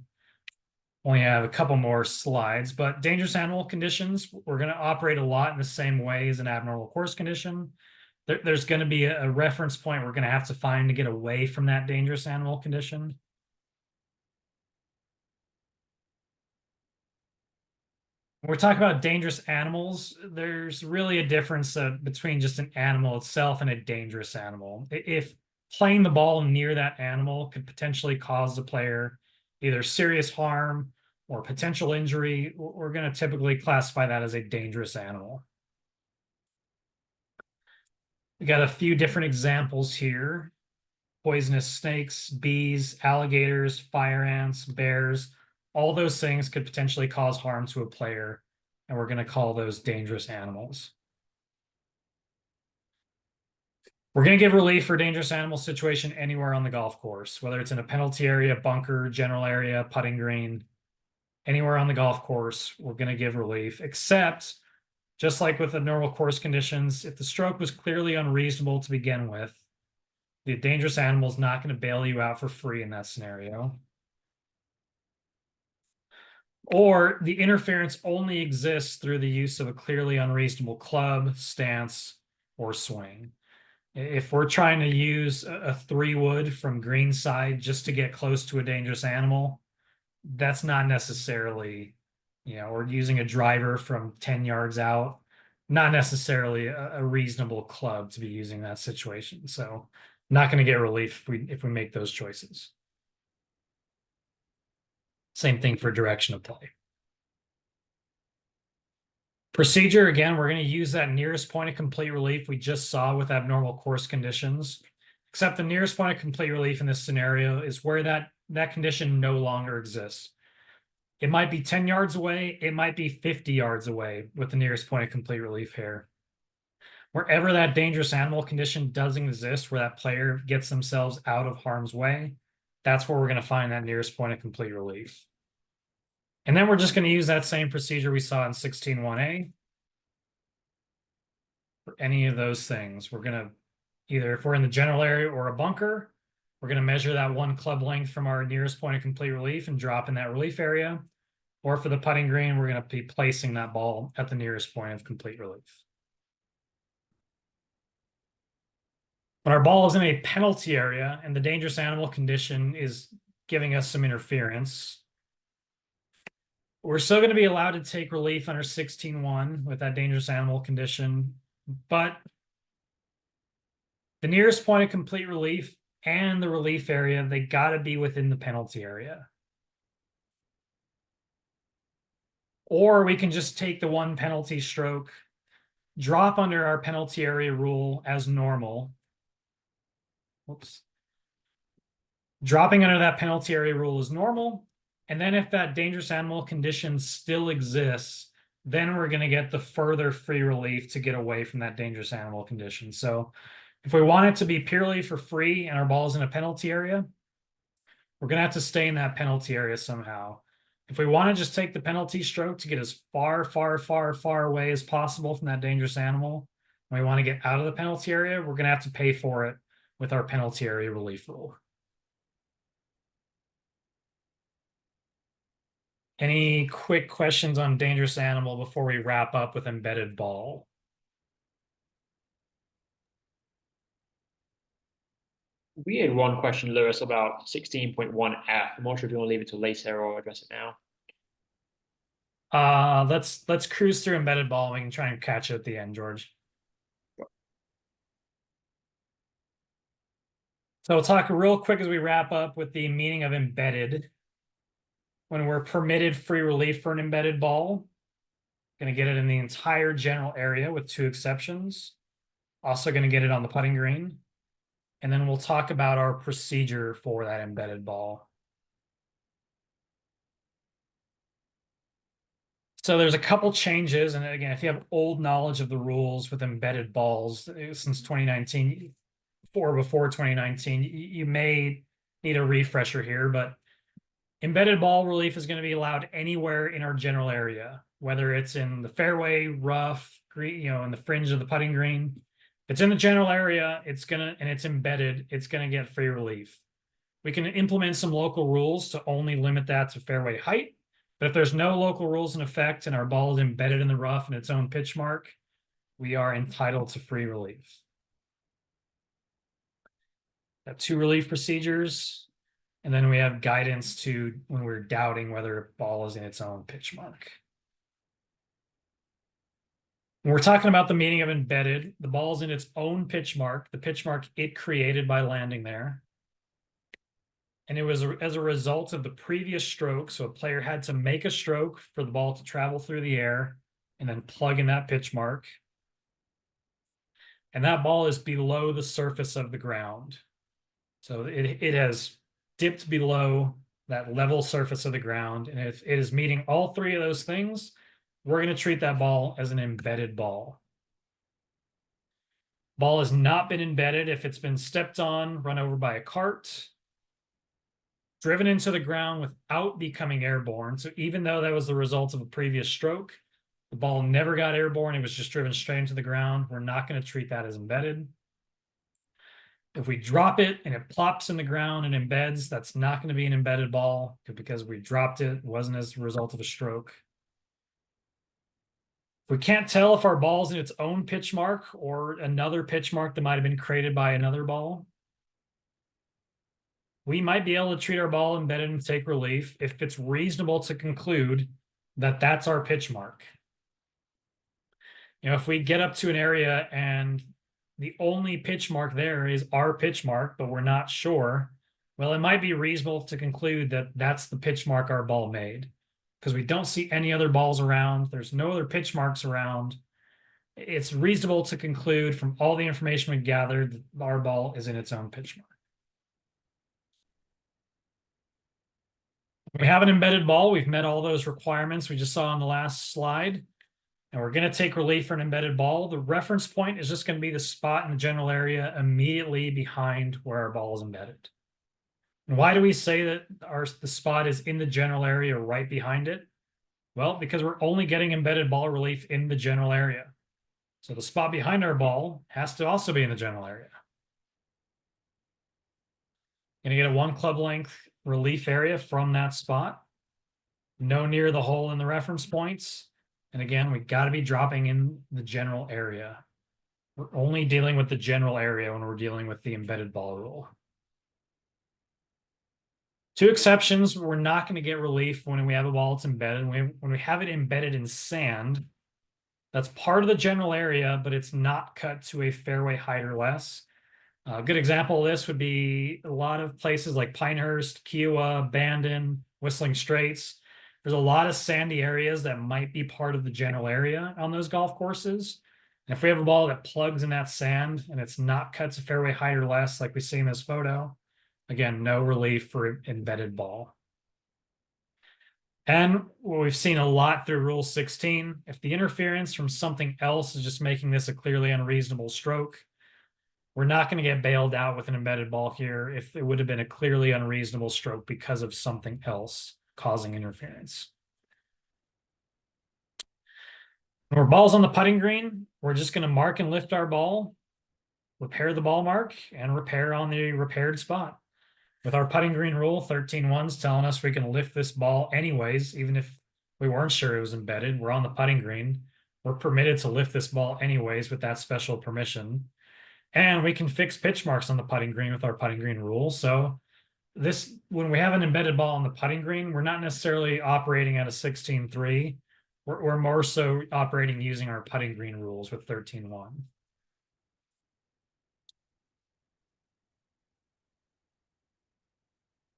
Only have a couple more slides, but dangerous animal conditions, we're going to operate a lot in the same way as an abnormal course condition. There's going to be a reference point we're going to have to find to get away from that dangerous animal condition. When we're talking about dangerous animals, there's really a difference between just an animal itself and a dangerous animal. If playing the ball near that animal could potentially cause the player either serious harm or potential injury, we're going to typically classify that as a dangerous animal. We got a few different examples here. Poisonous snakes, bees, alligators, fire ants, bears, all those things could potentially cause harm to a player, and we're going to call those dangerous animals. We're going to give relief for dangerous animal situation anywhere on the golf course, whether it's in a penalty area, bunker, general area, putting green, anywhere on the golf course, we're going to give relief, except just like with the normal course conditions, if the stroke was clearly unreasonable to begin with, the dangerous animal is not going to bail you out for free in that scenario. Or the interference only exists through the use of a clearly unreasonable club, stance, or swing. If we're trying to use a 3-wood from green side just to get close to a dangerous animal, that's not necessarily, or using a driver from 10 yards out, not necessarily a reasonable club to be using that situation. So not going to get relief if we make those choices. Same thing for direction of play. Procedure, again, we're going to use that nearest point of complete relief we just saw with abnormal course conditions, except the nearest point of complete relief in this scenario is where that condition no longer exists. It might be 10 yards away, it might be 50 yards away with the nearest point of complete relief here. Wherever that dangerous animal condition doesn't exist, where that player gets themselves out of harm's way, that's where we're going to find that nearest point of complete relief. And then we're just going to use that same procedure we saw in 16.1a for any of those things. We're going to either, if we're in the general area or a bunker, we're going to measure that one club length from our nearest point of complete relief and drop in that relief area. Or for the putting green, we're going to be placing that ball at the nearest point of complete relief. When our ball is in a penalty area and the dangerous animal condition is giving us some interference, we're still going to be allowed to take relief under 16.1 with that dangerous animal condition, but the nearest point of complete relief and the relief area, they got to be within the penalty area. Or we can just take the one penalty stroke, drop under our penalty area rule as normal. Whoops. Dropping under that penalty area rule is normal. And then if that dangerous animal condition still exists, then we're going to get the further free relief to get away from that dangerous animal condition. So if we want it to be purely for free and our ball's in a penalty area, we're going to have to stay in that penalty area somehow. If we want to just take the penalty stroke to get as far, far, far, far away as possible from that dangerous animal, and we want to get out of the penalty area, we're going to have to pay for it with our penalty area relief rule. Any quick questions on dangerous animal before we wrap up with embedded ball? We had one question, Lewis, about 16.1F. I'm not sure if you want to leave it to later or address it now. Let's cruise through embedded ball. We can try and catch it at the end, George. So we'll talk real quick as we wrap up with the meaning of embedded. when we're permitted free relief for an embedded ball. Going to get it in the entire general area with 2 exceptions. Also going to get it on the putting green. And then we'll talk about our procedure for that embedded ball. So there's a couple changes. And again, if you have old knowledge of the rules with embedded balls since 2019, or before 2019, you may need a refresher here, but embedded ball relief is going to be allowed anywhere in our general area, whether it's in the fairway, rough, green, in the fringe of the putting green. If it's in the general area, and it's embedded, it's gonna get free relief. We can implement some local rules to only limit that to fairway height, but if there's no local rules in effect and our ball is embedded in the rough in its own pitch mark, we are entitled to free relief. Got 2 relief procedures. And then we have guidance to when we're doubting whether a ball is in its own pitch mark. When we're talking about the meaning of embedded, the ball's in its own pitch mark, the pitch mark it created by landing there. And it was as a result of the previous stroke. So a player had to make a stroke for the ball to travel through the air and then plug in that pitch mark. And that ball is below the surface of the ground. So it has dipped below that level surface of the ground. And if it is meeting all 3 of those things, we're going to treat that ball as an embedded ball. Ball has not been embedded if it's been stepped on, run over by a cart, driven into the ground without becoming airborne. So even though that was the result of a previous stroke, the ball never got airborne. It was just driven straight into the ground. We're not going to treat that as embedded. If we drop it and it plops in the ground and embeds, that's not going to be an embedded ball because we dropped it. It wasn't as a result of a stroke. If we can't tell if our ball's in its own pitch mark or another pitch mark that might have been created by another ball, we might be able to treat our ball embedded and take relief if it's reasonable to conclude that that's our pitch mark. If we get up to an area and the only pitch mark there is our pitch mark, but we're not sure, well, it might be reasonable to conclude that that's the pitch mark our ball made because we don't see any other balls around. There's no other pitch marks around. It's reasonable to conclude from all the information we gathered that our ball is in its own pitch mark. We have an embedded ball. We've met all those requirements we just saw on the last slide. And we're going to take relief for an embedded ball. The reference point is just going to be the spot in the general area immediately behind where our ball is embedded. And why do we say that the spot is in the general area right behind it? Well, because we're only getting embedded ball relief in the general area. So the spot behind our ball has to also be in the general area. Going to get a 1 club length relief area from that spot. No near the hole in the reference points. And again, we got to be dropping in the general area. We're only dealing with the general area when we're dealing with the embedded ball rule. 2 exceptions, we're not going to get relief when we have a ball that's embedded. When we have it embedded in sand, that's part of the general area, but it's not cut to a fairway height or less. A good example of this would be a lot of places like Pinehurst, Kiowa, Bandon, Whistling Straits. There's a lot of sandy areas that might be part of the general area on those golf courses. And if we have a ball that plugs in that sand and it's not cut to fairway height or less, like we see in this photo, again, no relief for embedded ball. And what we've seen a lot through Rule 16, if the interference from something else is just making this a clearly unreasonable stroke, we're not going to get bailed out with an embedded ball here if it would have been a clearly unreasonable stroke because of something else causing interference. When our ball's on the putting green, we're just going to mark and lift our ball, repair the ball mark, and repair on the repaired spot. With our putting green rule, 13.1's telling us we can lift this ball anyways, even if we weren't sure it was embedded. We're on the putting green. We're permitted to lift this ball anyways with that special permission. And we can fix pitch marks on the putting green with our putting green rule. So when we have an embedded ball on the putting green, we're not necessarily operating at a 16.3. We're more so operating using our putting green rules with 13.1.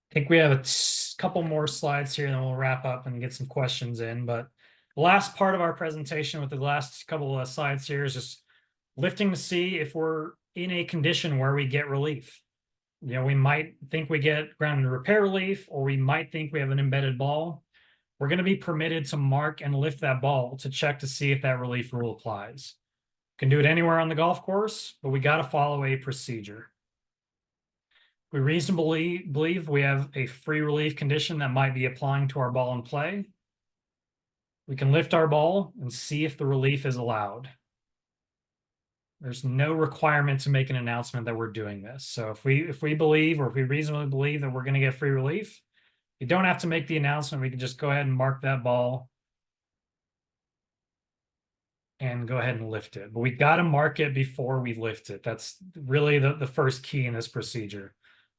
I think we have couple more slides here, then we'll wrap up and get some questions in. But the last part of our presentation with the last couple of slides here is just lifting to see if we're in a condition where we get relief. You know, we might think we get ground and repair relief, or we might think we have an embedded ball. We're going to be permitted to mark and lift that ball to check to see if that relief rule applies. Can do it anywhere on the golf course, but we got to follow a procedure. We reasonably believe we have a free relief condition that might be applying to our ball in play. We can lift our ball and see if the relief is allowed. There's no requirement to make an announcement that we're doing this. So if we believe, or if we reasonably believe that we're going to get free relief, you don't have to make the announcement. We can just go ahead and mark that ball and go ahead and lift it. But we got to mark it before we lift it. That's really the first key in this procedure.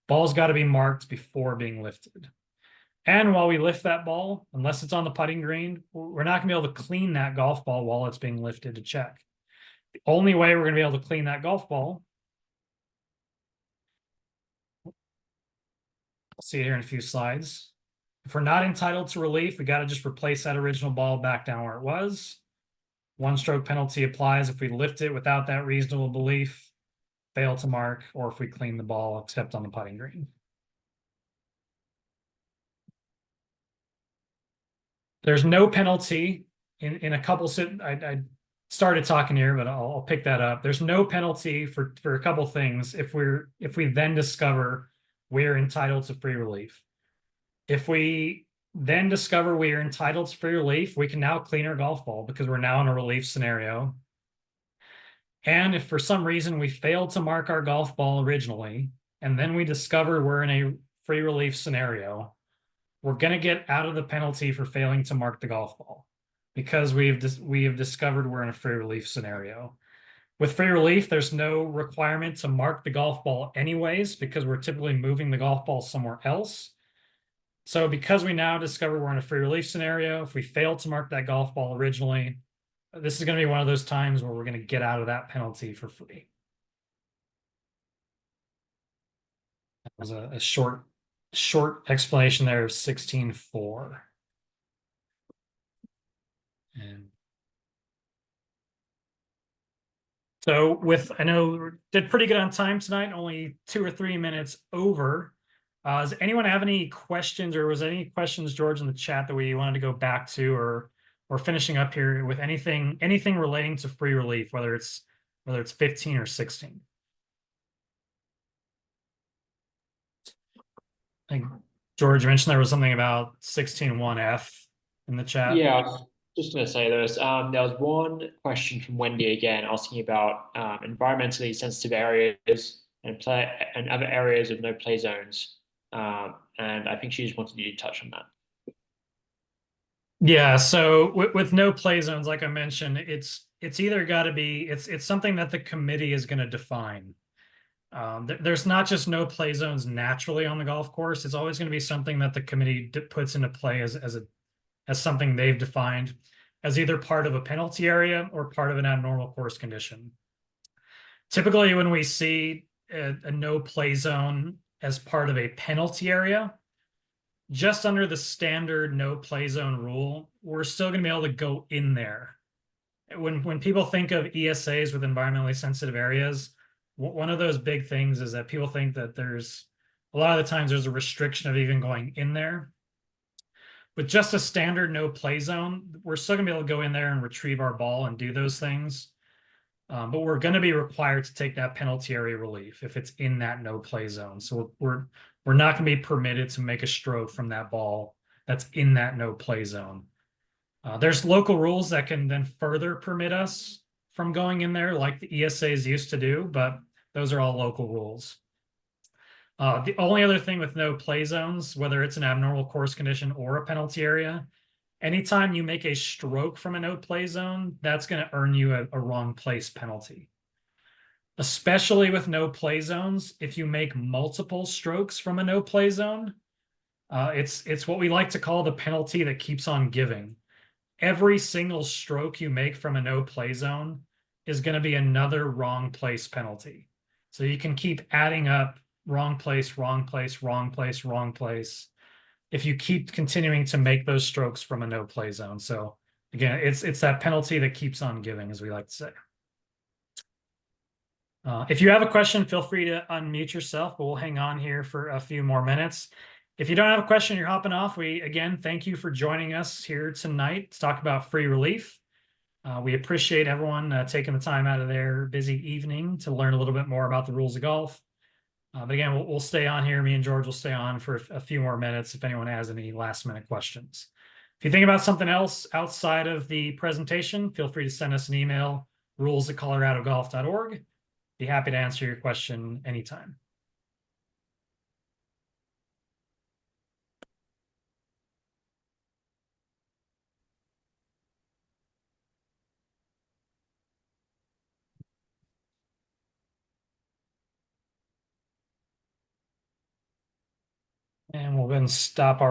Ball's got to be marked before being lifted. And while we lift that ball, unless it's on the putting green, we're not going to be able to clean that golf ball while it's being lifted to check. The only way we're going to be able to clean that golf ball, I'll see it here in a few slides. If we're not entitled to relief, we got to just replace that original ball back down where it was. One stroke penalty applies if we lift it without that reasonable belief, fail to mark, or if we clean the ball except on the putting green. There's no penalty in a couple. I started talking here, but I'll pick that up. There's no penalty for a couple things if we then discover we're entitled to free relief. If we then discover we are entitled to free relief, we can now clean our golf ball because we're now in a relief scenario. And if for some reason we failed to mark our golf ball originally, and then we discover we're in a free relief scenario, we're going to get out of the penalty for failing to mark the golf ball because we have discovered we're in a free relief scenario. With free relief, there's no requirement to mark the golf ball anyways because we're typically moving the golf ball somewhere else. So because we now discover we're in a free relief scenario, if we fail to mark that golf ball originally, this is going to be one of those times where we're going to get out of that penalty for free. That was a short explanation there of 16.4. And so I know did pretty good on time tonight, only 2 or 3 minutes over. Does anyone have any questions, or was there any questions, George, in the chat that we wanted to go back to, or finishing up here with anything relating to free relief, whether it's 15 or 16? I think George mentioned there was something about 16.1F in the chat. Yeah, I was just going to say there was one question from Wendy again asking about environmentally sensitive areas and other areas of no play zones. And I think she just wanted you to touch on that. Yeah, so with no play zones, like I mentioned, it's either got to be it's something that the committee is going to define. There's not just no play zones naturally on the golf course. It's always going to be something that the committee puts into play as something they've defined as either part of a penalty area or part of an abnormal course condition. Typically, when we see a no play zone as part of a penalty area, just under the standard no play zone rule, we're still going to be able to go in there. When people think of ESAs with environmentally sensitive areas, one of those big things is that people think that there's a lot of the times there's a restriction of even going in there. With just a standard no play zone, we're still going to be able to go in there and retrieve our ball and do those things. But we're going to be required to take that penalty area relief if it's in that no play zone. So we're not going to be permitted to make a stroke from that ball that's in that no play zone. There's local rules that can then further permit us from going in there like the ESAs used to do, but those are all local rules. The only other thing with no play zones, whether it's an abnormal course condition or a penalty area, anytime you make a stroke from a no play zone, that's going to earn you a wrong place penalty. Especially with no play zones, if you make multiple strokes from a no play zone, it's what we like to call the penalty that keeps on giving. Every single stroke you make from a no play zone is going to be another wrong place penalty. So you can keep adding up wrong place, wrong place, wrong place, wrong place. if you keep continuing to make those strokes from a no play zone. So again, it's that penalty that keeps on giving, as we like to say. If you have a question, feel free to unmute yourself, but we'll hang on here for a few more minutes. If you don't have a question, you're hopping off. We, again, thank you for joining us here tonight to talk about free relief. We appreciate everyone taking the time out of their busy evening to learn a little bit more about the rules of golf. But again, we'll stay on here. Me and George will stay on for a few more minutes if anyone has any last minute questions. If you think about something else outside of the presentation, feel free to send us an email, rules@coloradogolf.org. Be happy to answer your question anytime. And we'll then stop our